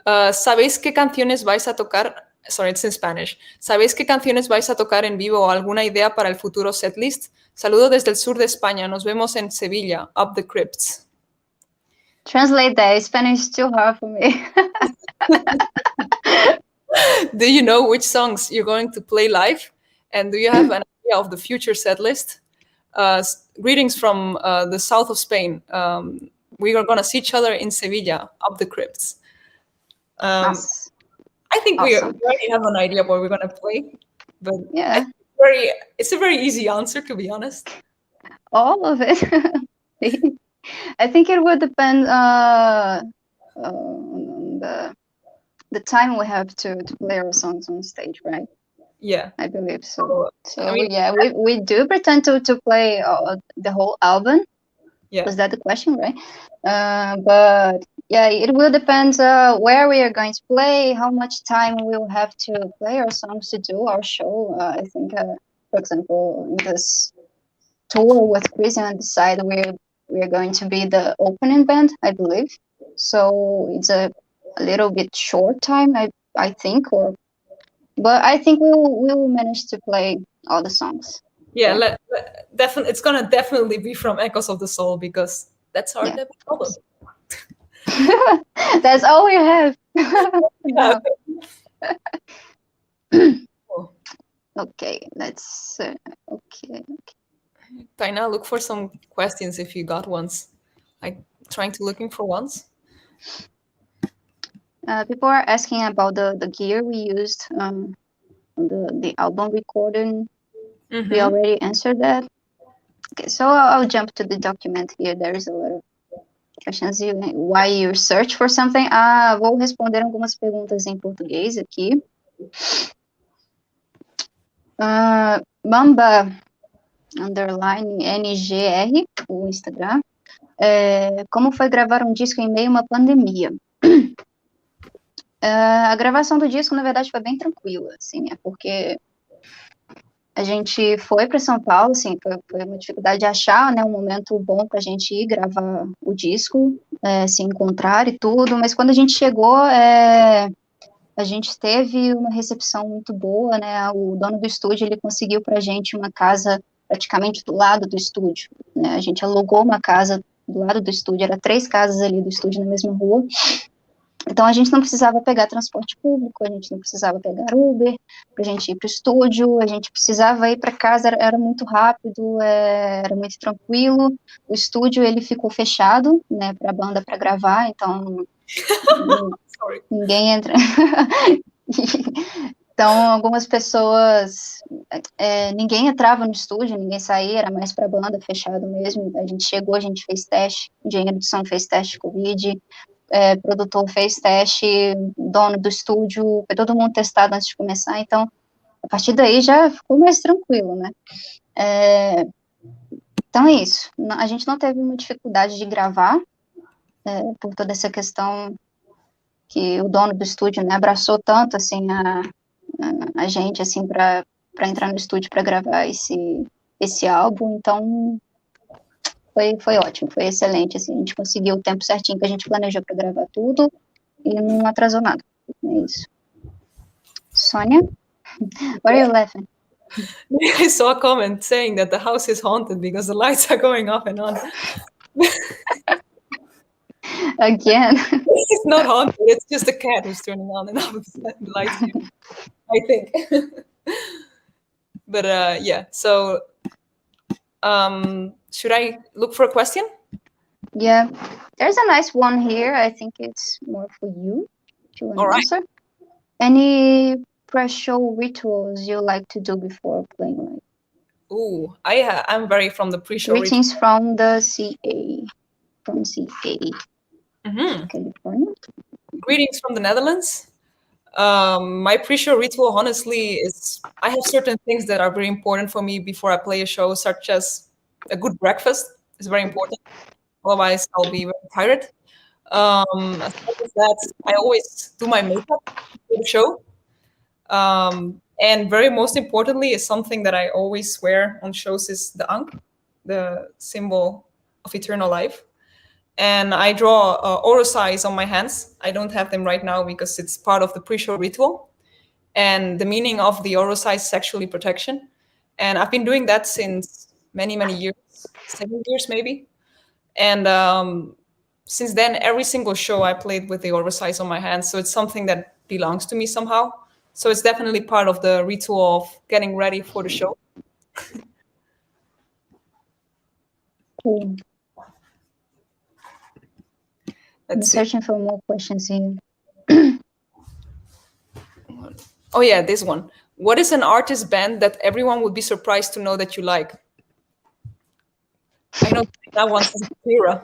Speaker 1: ¿Sabéis qué canciones vais a tocar? Sorry, it's in Spanish. ¿Sabéis qué canciones vais a tocar en vivo o alguna idea para el futuro setlist? Saludo desde el sur de España. Nos vemos en Sevilla. Up the Crypts.
Speaker 2: Translate that. Spanish is too hard for me.
Speaker 1: Do you know which songs you're going to play live? And do you have an idea of the future set list? Greetings from the south of Spain. We are going to see each other in Sevilla, up the crypts.
Speaker 2: Nice.
Speaker 1: I think we
Speaker 2: Awesome.
Speaker 1: already have an idea of what we're going to play, but
Speaker 2: Yeah.
Speaker 1: it's a very easy answer, to be honest.
Speaker 2: All of it. I think it would depend on the time we have to play our songs on stage, right?
Speaker 1: Yeah,
Speaker 2: I believe so. So
Speaker 1: I mean,
Speaker 2: yeah, we do pretend to play the whole album.
Speaker 1: yeah,
Speaker 2: Was that the question, right? But yeah, it will depend where we are going to play, how much time we'll have to play our songs to do our show. I think, for example, in this tour with Chris on the side, we're going to be the opening band, I believe. So it's a little bit short time, I think, but I think we will manage to play all the songs.
Speaker 1: yeah. Definitely, it's gonna definitely be from Echoes of the Soul because that's our debut album.
Speaker 2: That's all we have.
Speaker 1: Yeah.
Speaker 2: Okay, let's. Okay.
Speaker 1: Taina, look for some questions if you got ones. I'm trying to looking for ones.
Speaker 2: People are asking about the gear we used on the album recording. We already answered that. Okay, so I'll jump to the document here. There is a lot of questions. Why you search for something? Vou responder algumas perguntas em português aqui. Mamba _NGR, o Instagram. Como foi gravar um disco em meio a uma pandemia? A gravação do disco, na verdade, foi bem tranquila, assim, porque a gente foi para São Paulo, assim, foi uma dificuldade de achar, né, um momento bom para a gente ir gravar o disco, se encontrar e tudo, mas quando a gente chegou, a gente teve uma recepção muito boa, né, o dono do estúdio, ele conseguiu para a gente uma casa praticamente do lado do estúdio, né, a gente alugou uma casa do lado do estúdio, era 3 casas ali do estúdio na mesma rua. Então, a gente não precisava pegar transporte público, a gente não precisava pegar Uber para a gente ir para o estúdio, a gente precisava ir para casa, era muito rápido, era muito tranquilo. O estúdio, ele ficou fechado, né, para a banda para gravar, então ninguém entra. Então, algumas pessoas, ninguém entrava no estúdio, ninguém saía, era mais para a banda, fechado mesmo. A gente chegou, a gente fez teste, o engenheiro de som fez teste Covid, produtor fez teste, dono do estúdio, foi todo mundo testado antes de começar, então, a partir daí já ficou mais tranquilo, né? Então é isso, a gente não teve uma dificuldade de gravar, por toda essa questão que o dono do estúdio, né, abraçou tanto, assim, a gente, assim, para entrar no estúdio para gravar esse álbum, então foi ótimo, foi excelente, assim, a gente conseguiu o tempo certinho que a gente planejou para gravar tudo e não atrasou nada, é isso. Sonia, what are you laughing?
Speaker 1: I saw a comment saying that the house is haunted because the lights are going off and on.
Speaker 2: Again.
Speaker 1: It's not haunted, it's just a cat who's turning on and off the lights, I think. But yeah, so should I look for a question?
Speaker 2: Yeah, there's a nice one here. I think it's more for you. Do you want to answer? Any pre-show rituals you like to do before playing live?
Speaker 1: Ooh, I'm very from the pre-show.
Speaker 2: Greetings from the CA. From CA. California.
Speaker 1: Greetings from the Netherlands. My pre-show ritual, honestly, is I have certain things that are very important for me before I play a show, such as a good breakfast is very important. Otherwise, I'll be very tired. Aside from that, I always do my makeup for the show. And very most importantly is something that I always wear on shows is the Ankh, the symbol of eternal life. And I draw orosize on my hands. I don't have them right now because it's part of the pre-show ritual. And the meaning of the orosize is sexually protection. And I've been doing that since many, many years, 7 years maybe. And since then, every single show I played with the orosize on my hands. So it's something that belongs to me somehow. So it's definitely part of the ritual of getting ready for the show.
Speaker 2: Cool. I'm searching for more questions here.
Speaker 1: Oh yeah, this one. What is an artist band that everyone would be surprised to know that you like? I know that one is Gojira.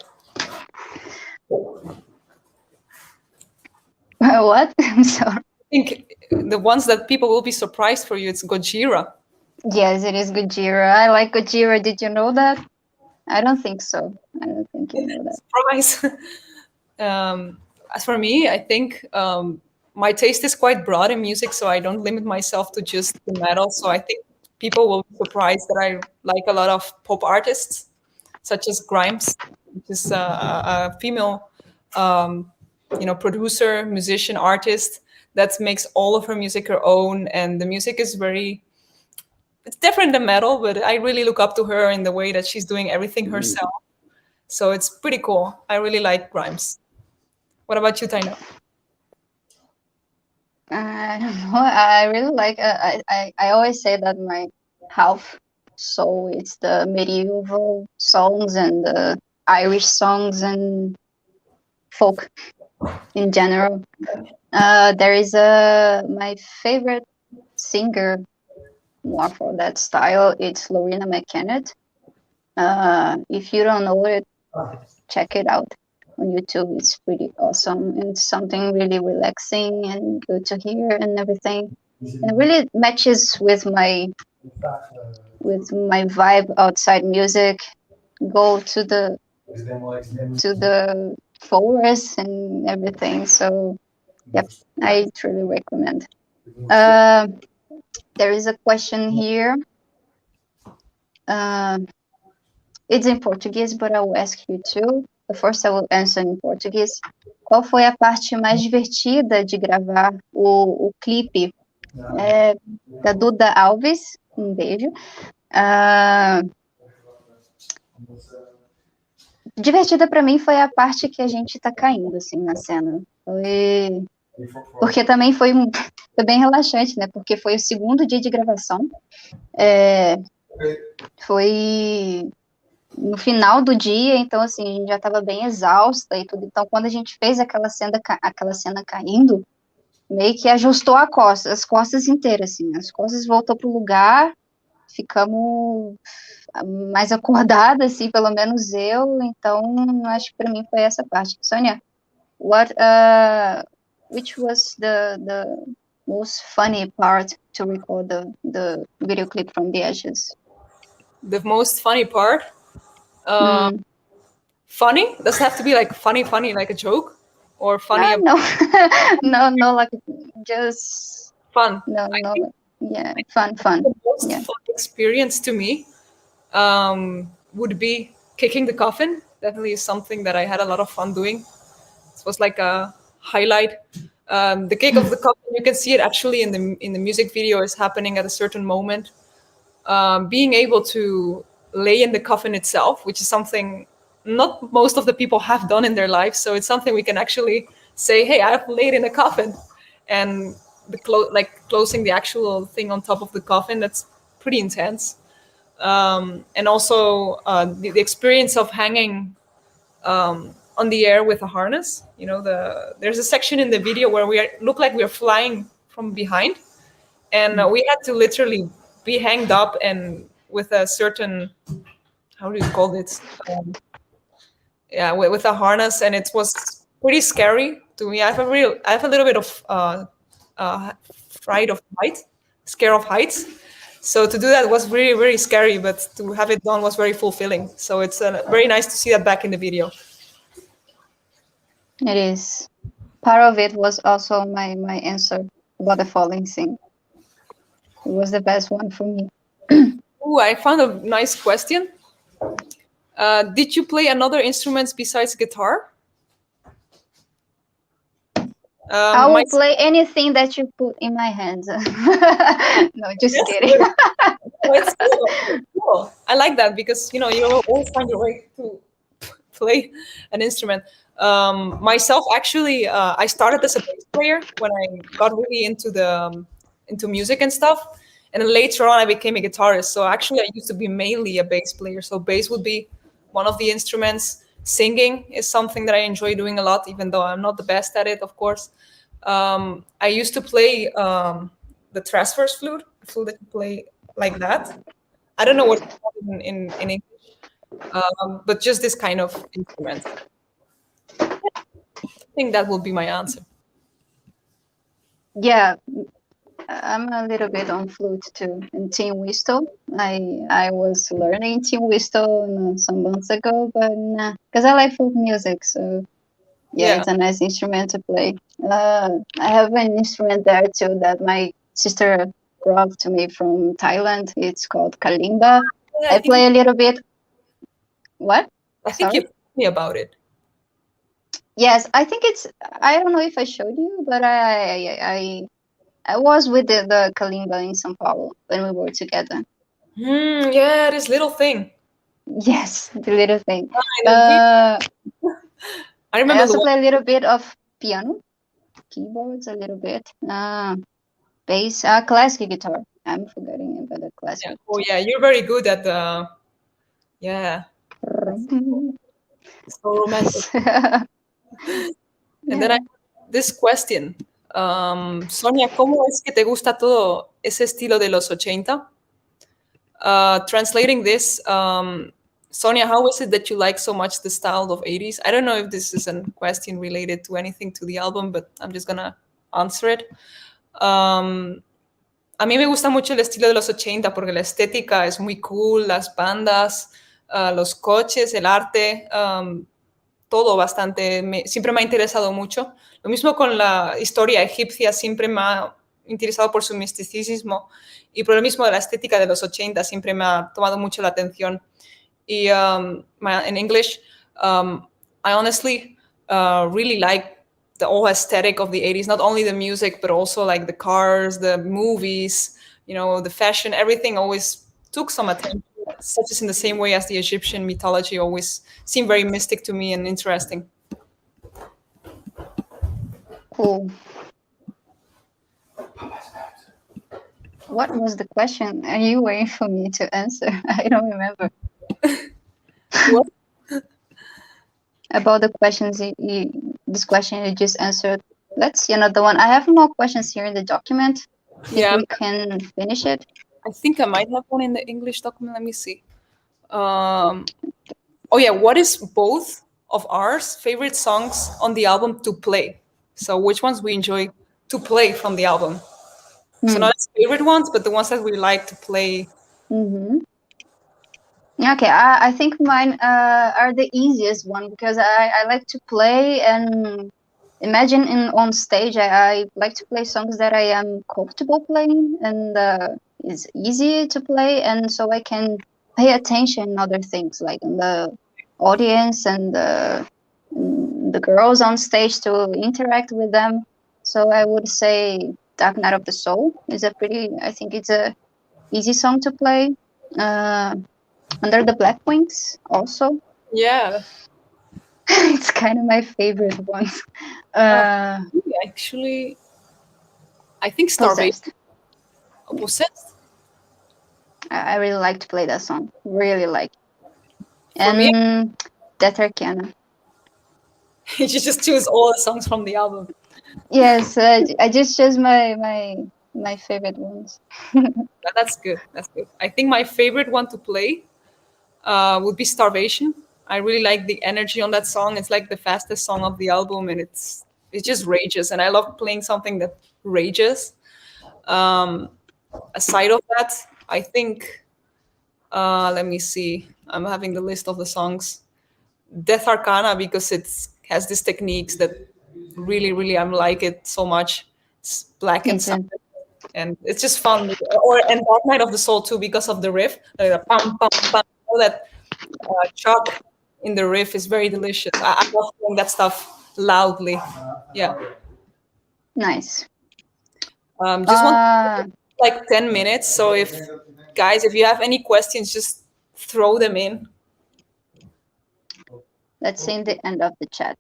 Speaker 2: What? I'm sorry.
Speaker 1: I think the ones that people will be surprised for you, it's Gojira.
Speaker 2: Yes, it is Gojira. I like Gojira. Did you know that? I don't think so. I don't think you know that.
Speaker 1: Surprise. As for me, I think my taste is quite broad in music, so I don't limit myself to just the metal. So I think people will be surprised that I like a lot of pop artists, such as Grimes, which is a female, producer, musician, artist that makes all of her music her own, and the music is it's different than metal, but I really look up to her in the way that she's doing everything herself. So it's pretty cool. I really like Grimes. What about you, Taina?
Speaker 2: I don't know. I really like. I always say that my half soul it's the medieval songs and the Irish songs and folk in general. There is my favorite singer more for that style. It's Lorena McKennitt. If you don't know it, check it out on YouTube. It's pretty awesome. It's something really relaxing and good to hear and everything. And it really matches with my vibe outside music. Go to the forest and everything. So yep, I truly recommend. There is a question here. It's in Portuguese, but I will ask you too. First, I will answer in Português. Qual foi a parte mais divertida de gravar o clipe da Duda Alves? Um beijo. Divertida para mim foi a parte que a gente tá caindo assim na cena. Porque também foi bem relaxante, né? Porque foi o segundo dia de gravação. Foi no final do dia, então assim, a gente já estava bem exausta e tudo. Então, quando a gente fez aquela cena caindo, meio que ajustou as costas inteiras, assim. As costas voltou pro lugar, ficamos mais acordadas, assim, pelo menos eu. Então, acho que para mim foi essa parte. Sonia, which was the most funny part to record the video clip from the Ashes?
Speaker 1: The most funny part? Funny? Does it have to be like funny, like a joke? Or funny?
Speaker 2: No, no, like just
Speaker 1: fun.
Speaker 2: No, yeah, fun.
Speaker 1: The most fun experience to me would be kicking the coffin. Definitely is something that I had a lot of fun doing. It was like a highlight. The kick of the coffin, you can see it actually in the music video, is happening at a certain moment. Being able to lay in the coffin itself, which is something not most of the people have done in their lives. So it's something we can actually say, hey, I've laid in a coffin. And closing the actual thing on top of the coffin, that's pretty intense. And also the experience of hanging on the air with a harness. There's a section in the video where we look like we're flying from behind. And we had to literally be hanged up and with a certain, how do you call it? With a harness, and it was pretty scary to me. I have a little bit of fright of scare of heights. So to do that was really, really scary, but to have it done was very fulfilling. So it's very nice to see that back in the video.
Speaker 2: It is. Part of it was also my answer about the falling thing. It was the best one for me.
Speaker 1: Ooh, I found a nice question. Did you play another instruments besides guitar?
Speaker 2: I
Speaker 1: My
Speaker 2: will play anything that you put in my hands. No, just
Speaker 1: Yes,
Speaker 2: kidding.
Speaker 1: it's cool. I like that because you always find your way to play an instrument. Myself, actually, I started as a bass player when I got really into music and stuff, and then later on I became a guitarist. So actually, I used to be mainly a bass player. So bass would be one of the instruments. Singing is something that I enjoy doing a lot, even though I'm not the best at it, of course. I used to play the transverse flute, the flute that you play like that. I don't know what it's called in English, but just this kind of instrument. I think that will be my answer.
Speaker 2: Yeah, I'm a little bit on flute too, and tin whistle. I was learning tin whistle some months ago, but nah, because I like folk music, so yeah,
Speaker 1: Yeah.
Speaker 2: it's a nice instrument to play. I have an instrument there too that my sister brought to me from Thailand. It's called kalimba.
Speaker 1: Yeah,
Speaker 2: I play a little bit. What?
Speaker 1: I think
Speaker 2: Sorry.
Speaker 1: you told me about it.
Speaker 2: Yes, I think it's. I don't know if I showed you, but I was with the kalimba in São Paulo when we were together.
Speaker 1: Yeah, this little thing.
Speaker 2: Yes, the little thing.
Speaker 1: I know.
Speaker 2: Uh,
Speaker 1: I
Speaker 2: I
Speaker 1: remember the
Speaker 2: also
Speaker 1: one.
Speaker 2: play a little bit of piano, keyboards, a little bit. Bass, classic guitar. I'm forgetting about the
Speaker 1: Yeah.
Speaker 2: classic
Speaker 1: Oh, yeah. You're very good at the. Yeah. That's
Speaker 2: guitar.
Speaker 1: so romantic. And then I
Speaker 2: Yeah.
Speaker 1: this question. Sonia, ¿cómo es que te gusta todo ese estilo de los 80? Translating this, Sonia, how is it that you like so much the style of 80s? I don't know if this is a question related to anything to the album, but I'm just gonna answer it. Um, a mí me gusta mucho el estilo de los 80 porque la estética es muy cool, las bandas, los coches, el arte, todo bastante, siempre me ha interesado mucho. Lo mismo con la historia egipcia, siempre me ha interesado por su misticismo y por lo mismo de la estética de los 80 siempre me ha tomado mucho la atención. Y in English, I honestly really like the whole aesthetic of the 80s, not only the music, but also like the cars, the movies, the fashion, everything always took some attention, such as in the same way as the Egyptian mythology always seemed very mystic to me and interesting.
Speaker 2: Cool. What was the question? Are you waiting for me to answer? I don't remember.
Speaker 1: What?
Speaker 2: About the questions this question you just answered. Let's see another one. I have more questions here in the document. Think
Speaker 1: Yeah,
Speaker 2: we can finish it?
Speaker 1: I think I might have one in the English document. Let me see. Um, oh yeah, what is both of ours favorite songs on the album to play? So which ones we enjoy to play from the album? So
Speaker 2: Hmm.
Speaker 1: not as favorite ones, but the ones that we like to play.
Speaker 2: Mm-hmm. Okay, I think mine are the easiest one because I like to play and imagine on stage. I like to play songs that I am comfortable playing and is easy to play, and so I can pay attention other things like the audience and the girls on stage to interact with them. So I would say Dark Night of the Soul is a pretty. I think it's a easy song to play. Uh, Under the Black Wings also.
Speaker 1: Yeah.
Speaker 2: It's kind of my favorite one.
Speaker 1: Uh,
Speaker 2: Uh,
Speaker 1: actually, I think Starvation.
Speaker 2: Possessed.
Speaker 1: Possessed.
Speaker 2: I really like to play that song. Really like.
Speaker 1: For me,
Speaker 2: And Death Arcana.
Speaker 1: you just choose all the songs from the album.
Speaker 2: Yes, I just chose my favorite ones.
Speaker 1: That's good. That's good. I think my favorite one to play would be Starvation. I really like the energy on that song. It's like the fastest song of the album, and it just rages. And I love playing something that rages. Um, Aside of that, I think. Let me see. I'm having the list of the songs. Death Arcana because it has these techniques that really, really I like it so much. It's black
Speaker 2: Me
Speaker 1: and
Speaker 2: too.
Speaker 1: sound, and it's just fun. And Dark Night of the Soul too, because of the riff, like the pam pam pam. All that chop in the riff is very delicious. I love playing that stuff loudly. Yeah.
Speaker 2: Nice.
Speaker 1: Just want
Speaker 2: Uh,
Speaker 1: like 10 minutes. So if guys, if you have any questions, just throw them in.
Speaker 2: let's see in the end of the chat.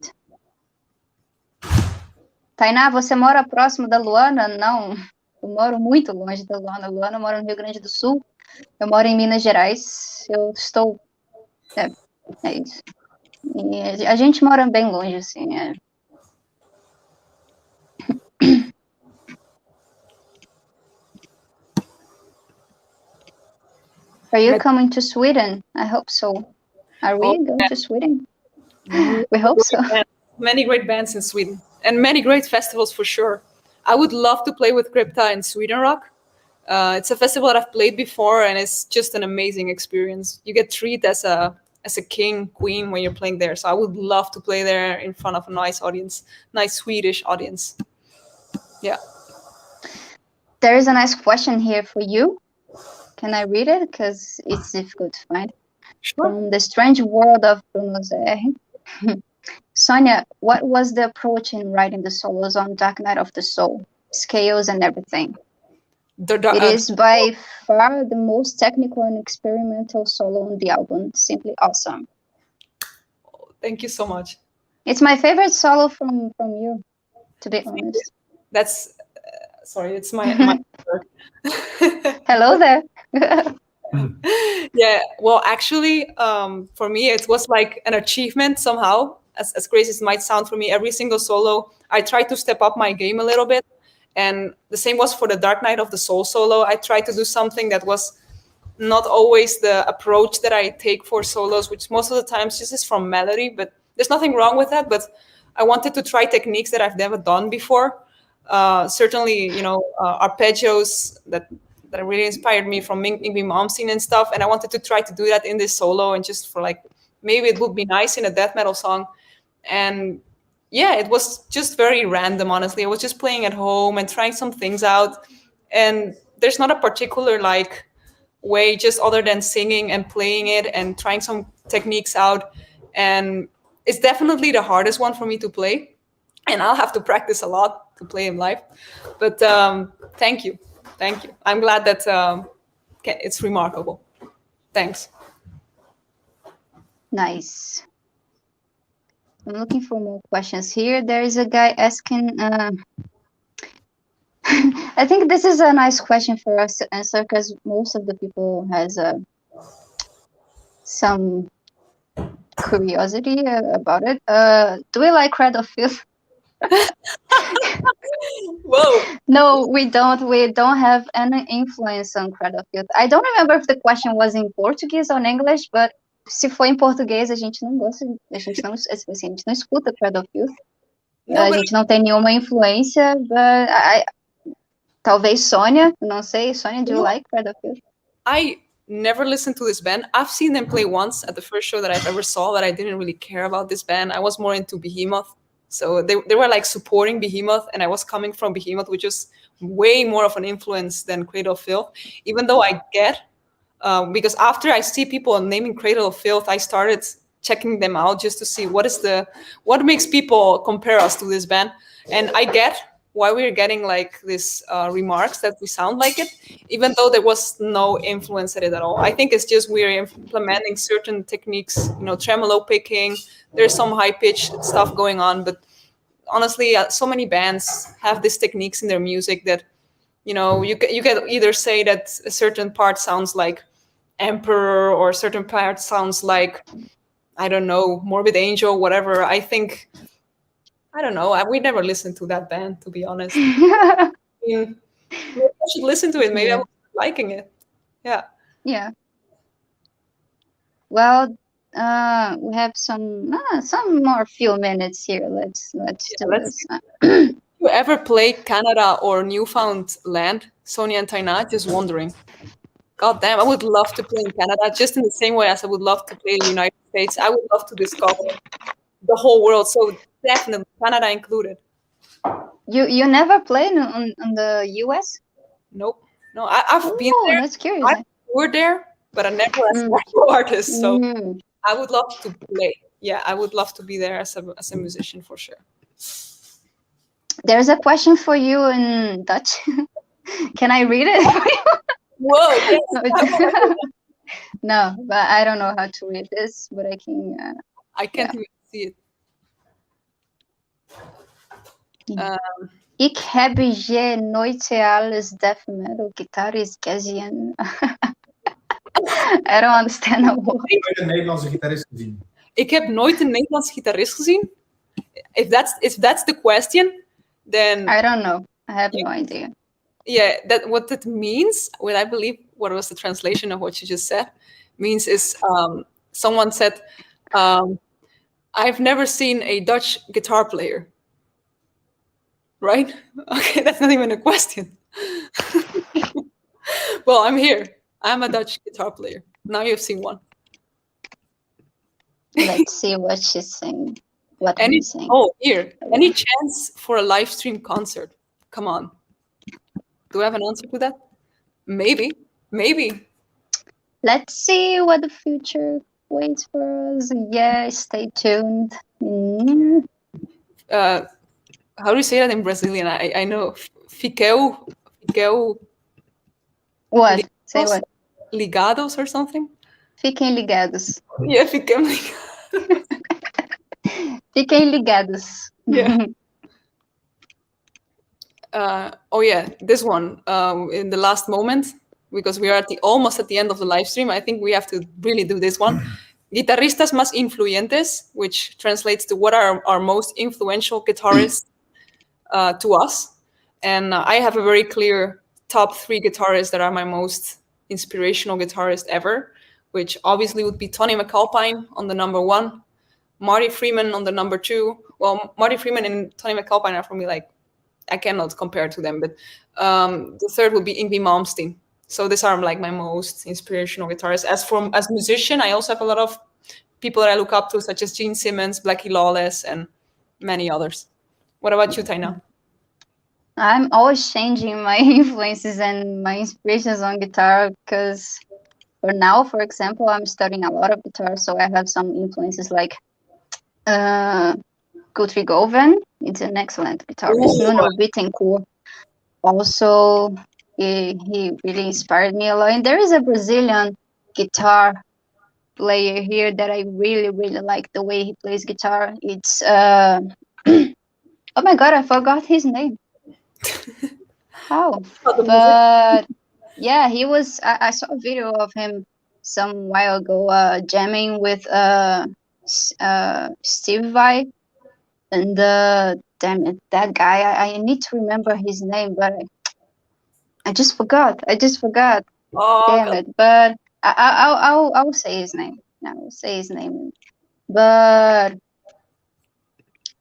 Speaker 2: Tainá, você mora próximo da Luana? Não, eu moro muito longe da Luana. A Luana mora no Rio Grande do Sul, eu moro em Minas Gerais. Eu estou... É isso. E a gente mora bem longe, assim. Are you coming to Sweden? I hope so. Are we going to Sweden? We hope so.
Speaker 1: Many great bands in Sweden and many great festivals for sure. I would love to play with Crypta in Sweden Rock. It's a festival that I've played before, and it's just an amazing experience. You get treated as a king, queen when you're playing there. So I would love to play there in front of a nice audience, nice Swedish audience. Yeah.
Speaker 2: There is a nice question here for you. Can I read it? Because it's difficult to find.
Speaker 1: Sure.
Speaker 2: From the Strange World of Bruno Zerri. Sonia, what was the approach in writing the solos on Dark Night of the Soul? Scales and everything. It is by far the most technical and experimental solo on the album. Simply awesome.
Speaker 1: Thank you so much.
Speaker 2: It's my favorite solo from you, to be honest.
Speaker 1: That's sorry, it's my
Speaker 2: Hello there.
Speaker 1: Yeah, well, actually, for me, it was like an achievement somehow. As crazy as it might sound for me, every single solo, I tried to step up my game a little bit. And the same was for the Dark Night of the Soul solo. I tried to do something that was not always the approach that I take for solos, which most of the times just is from melody, but there's nothing wrong with that. But I wanted to try techniques that I've never done before. Certainly, arpeggios that really inspired me from Yngwie Malmsteen and stuff. And I wanted to try to do that in this solo, and just for like, maybe it would be nice in a death metal song. And yeah, it was just very random, honestly. I was just playing at home and trying some things out. And there's not a particular like way, just other than singing and playing it and trying some techniques out. And it's definitely the hardest one for me to play. And I'll have to practice a lot to play him live. But thank you. Thank you. I'm glad that it's remarkable. Thanks.
Speaker 2: Nice. I'm looking for more questions here. There is a guy asking, I think this is a nice question for us to answer, because most of the people has some curiosity about it. Do we like Cradle of Filth?
Speaker 1: Whoa.
Speaker 2: No, we don't. We don't have any influence on Cradle of Filth. I don't remember if the question was in Portuguese or in English, but se for em português, a gente não gosta, a gente não escuta Cradle of Filth. A gente não tem nenhuma influência, but talvez Sonia, não sei. Sonia, do you like Cradle of Filth?
Speaker 1: I never listened to this band. I've seen them play once at the first show that I've ever saw, that I didn't really care about this band. I was more into Behemoth. So they were like supporting Behemoth, and I was coming from Behemoth, which is way more of an influence than Cradle of Filth, even though I get, because after I see people naming Cradle of Filth, I started checking them out just to see what makes people compare us to this band. And I get why we're getting like these remarks that we sound like it, even though there was no influence at it at all. I think it's just we're implementing certain techniques, tremolo picking. There's some high pitched stuff going on, but honestly, so many bands have these techniques in their music that, you can either say that a certain part sounds like Emperor, or a certain part sounds like, I don't know, Morbid Angel, whatever. I don't know. We never listened to that band, to be honest. I should listen to it. Maybe I was liking it. Yeah.
Speaker 2: Yeah. Well, we have some more few minutes here. Let's do this.
Speaker 1: You ever play Canada or Newfoundland, Sonia and Taina? Just wondering. God damn, I would love to play in Canada, just in the same way as I would love to play in the United States. I would love to discover the whole world. So definitely Canada included.
Speaker 2: You never played on the US?
Speaker 1: Nope. No, I've been
Speaker 2: Oh,
Speaker 1: there.
Speaker 2: that's curious.
Speaker 1: I've toured there, but I never as a
Speaker 2: Mm.
Speaker 1: solo artist. So
Speaker 2: Mm.
Speaker 1: I would love to play. Yeah, I would love to be there as a musician for sure.
Speaker 2: There's a question for you in Dutch. Can I read it for you?
Speaker 1: Whoa, yes.
Speaker 2: No, it's- no, but I don't know how to read this, but I can.
Speaker 1: I can't
Speaker 2: Yeah.
Speaker 1: even see it. Um,
Speaker 2: Ik heb je nooit als death metal guitarist gezien. I don't understand a word.
Speaker 3: Ik heb een Nederlandse gitarist gezien.
Speaker 1: Ik heb nooit een Nederlands gitarist gezien. If that's the question, then
Speaker 2: I don't know. I have no idea.
Speaker 1: yeah, what that means, well, I believe what was the translation of what you just said, means is someone said, I've never seen a Dutch guitar player. Right? Okay, that's not even a question. Well, I'm here. I'm a Dutch guitar player. Now you've seen one.
Speaker 2: Let's see what she's saying. What I'm saying.
Speaker 1: Oh, here. Any chance for a live stream concert? Come on. Do I have an answer to that? Maybe. Maybe.
Speaker 2: Let's see what the future waits for us. Yeah, stay tuned. Mm.
Speaker 1: How do you say that in Brazilian? I know. Fiqueu.
Speaker 2: What? Say what?
Speaker 1: Ligados or something?
Speaker 2: Fiquem ligados.
Speaker 1: Yeah, fiquem ligados.
Speaker 2: Fiquem ligados.
Speaker 1: Yeah. Oh yeah, this one in the last moment, because we are almost at the end of the live stream. I think we have to really do this one. Guitarristas más influyentes, which translates to what are our most influential guitarists to us. And I have a very clear top 3 guitarists that are my most inspirational guitarist ever, which obviously would be Tony McAlpine on the number 1, Marty Freeman on the number 2. Well, Marty Freeman and Tony McAlpine are for me like, I cannot compare to them, but the third would be Yngwie Malmsteen. So these are like my most inspirational guitarists. As musician, I also have a lot of people that I look up to, such as Gene Simmons, Blackie Lawless, and many others. What about you, Tainá?
Speaker 2: I'm always changing my influences and my inspirations on guitar because for now, for example, I'm studying a lot of guitar, so I have some influences like Guthrie Govan. It's an excellent guitarist.
Speaker 1: Ooh.
Speaker 2: Nuno Bittencourt. Also, he really inspired me a lot. And there is a Brazilian guitar player here that I really, really like the way he plays guitar. It's oh my god, I forgot his name. How? But yeah, he was. I saw a video of him some while ago jamming with Steve Vai, and damn it, that guy. I need to remember his name, but I just forgot.
Speaker 1: Oh,
Speaker 2: Damn
Speaker 1: God.
Speaker 2: it! But I'll say his name. I will say his name. But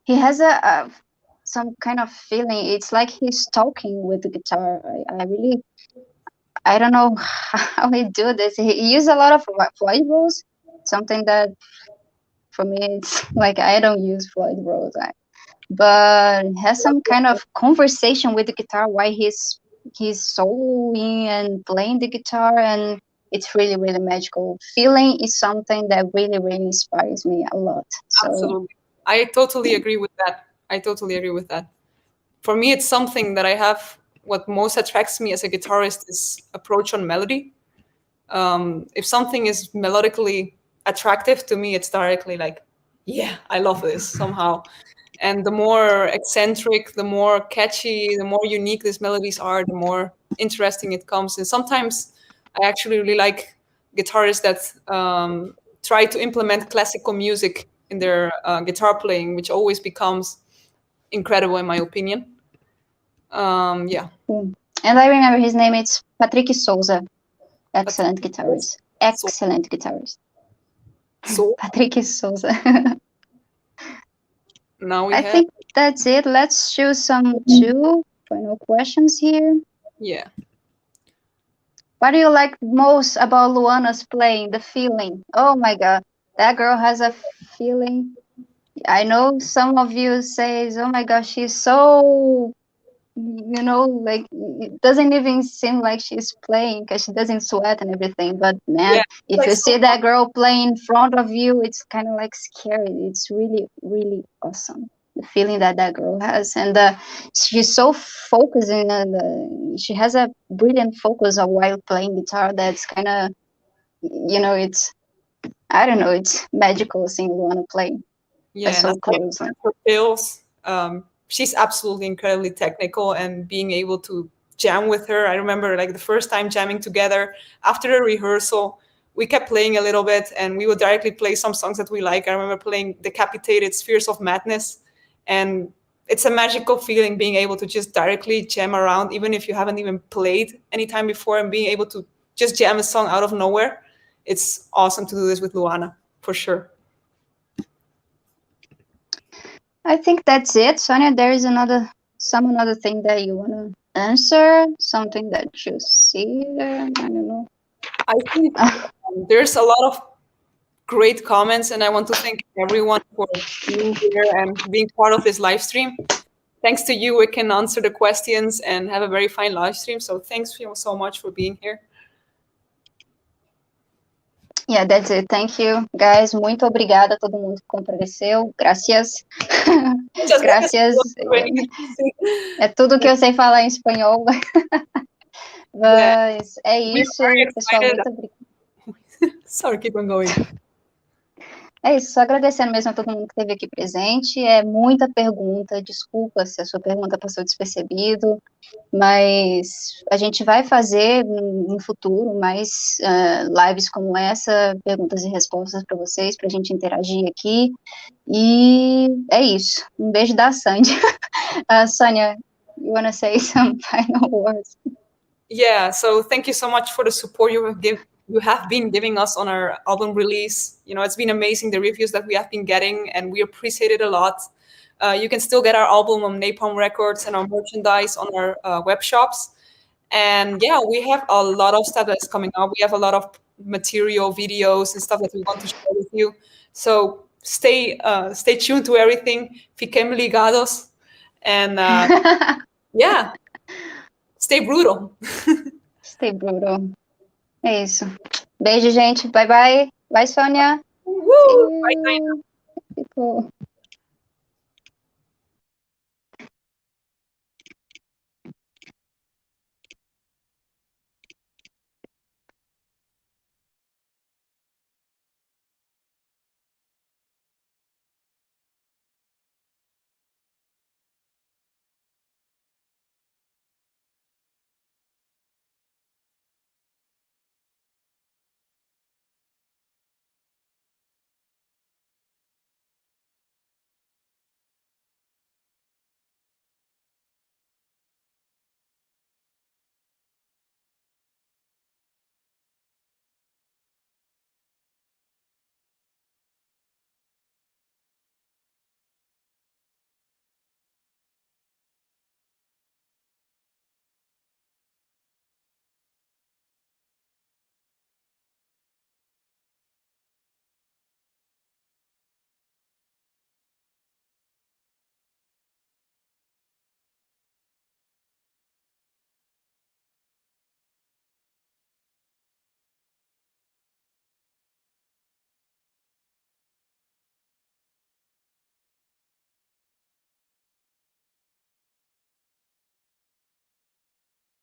Speaker 2: he has a some kind of feeling. It's like he's talking with the guitar. I don't know how he do this. He use a lot of flight rules. Something that for me it's like I don't use flight rules. But has some kind of conversation with the guitar while he's soloing and playing the guitar, and it's really, really magical. Feeling is something that really, really inspires me a lot. So
Speaker 1: Absolutely. I totally agree with that. For me, it's something that I have. What most attracts me as a guitarist is approach on melody. If something is melodically attractive to me, it's directly like, yeah, I love this somehow. And the more eccentric, the more catchy, the more unique these melodies are, the more interesting it comes. And sometimes I actually really like guitarists that try to implement classical music in their guitar playing, which always becomes incredible in my opinion. Yeah.
Speaker 2: And I remember his name. It's Patrick Souza. Excellent guitarist. Excellent guitarist.
Speaker 1: So
Speaker 2: Patrick Souza.
Speaker 1: now we
Speaker 2: I
Speaker 1: have.
Speaker 2: think that's it. Let's choose some 2 final questions here.
Speaker 1: Yeah.
Speaker 2: What do you like most about Luana's playing? The feeling. Oh my god, that girl has a feeling. I know some of you says, "Oh my gosh, she's so." Like it doesn't even seem like she's playing because she doesn't sweat and everything. But man,
Speaker 1: Yeah,
Speaker 2: if
Speaker 1: like
Speaker 2: you
Speaker 1: so
Speaker 2: see that girl playing in front of you, it's kind of like scary. It's really, really awesome. The feeling that that girl has, and she's so focused she has a brilliant focus while playing guitar. That's kind of, it's, I don't know, it's magical seeing Luana play
Speaker 1: yeah, and
Speaker 2: so
Speaker 1: aside
Speaker 2: close.
Speaker 1: from her skills, she's absolutely incredibly technical, and being able to jam with her. I remember like the first time jamming together after a rehearsal, we kept playing a little bit, and we would directly play some songs that we like. I remember playing Decapitated Spheres of Madness, and it's a magical feeling being able to just directly jam around, even if you haven't even played any time before, and being able to just jam a song out of nowhere. It's awesome to do this with Luana, for sure.
Speaker 2: I think that's it, Sonia. There is another thing that you want to answer, something that you see there. I don't know.
Speaker 1: I think there's a lot of great comments, and I want to thank everyone for being here and being part of this live stream. Thanks to you, we can answer the questions and have a very fine live stream. So thanks so much for being here.
Speaker 2: Yeah, that's it. Thank you, guys. Muito obrigada a todo mundo que compareceu. Gracias.
Speaker 1: Muchas gracias
Speaker 2: Gracias.
Speaker 1: por venir.
Speaker 2: É tudo que eu sei falar em espanhol. Mas é isso, pessoal. Muito obrigada.
Speaker 1: Sorry, keep on going.
Speaker 2: É isso, só agradecendo mesmo a todo mundo que esteve aqui presente. É muita pergunta, desculpa se a sua pergunta passou despercebido, mas a gente vai fazer no futuro mais lives como essa, perguntas e respostas para vocês, para a gente interagir aqui. E é isso. Um beijo da Sandy. Sonia, you want to say some final words?
Speaker 1: Yeah, so thank you so much for the support you have been giving us on our album release. It's been amazing, the reviews that we have been getting, and we appreciate it a lot. You can still get our album on Napalm Records and our merchandise on our web shops. And yeah, we have a lot of stuff that's coming up. We have a lot of material, videos, and stuff that we want to share with you. So stay tuned to everything. Fiquem ligados. And yeah, stay brutal.
Speaker 2: Stay brutal. É isso. Beijo, gente. Bye, bye. Bye, Sônia.
Speaker 1: Woo! Bye, Taina.
Speaker 2: Ficou.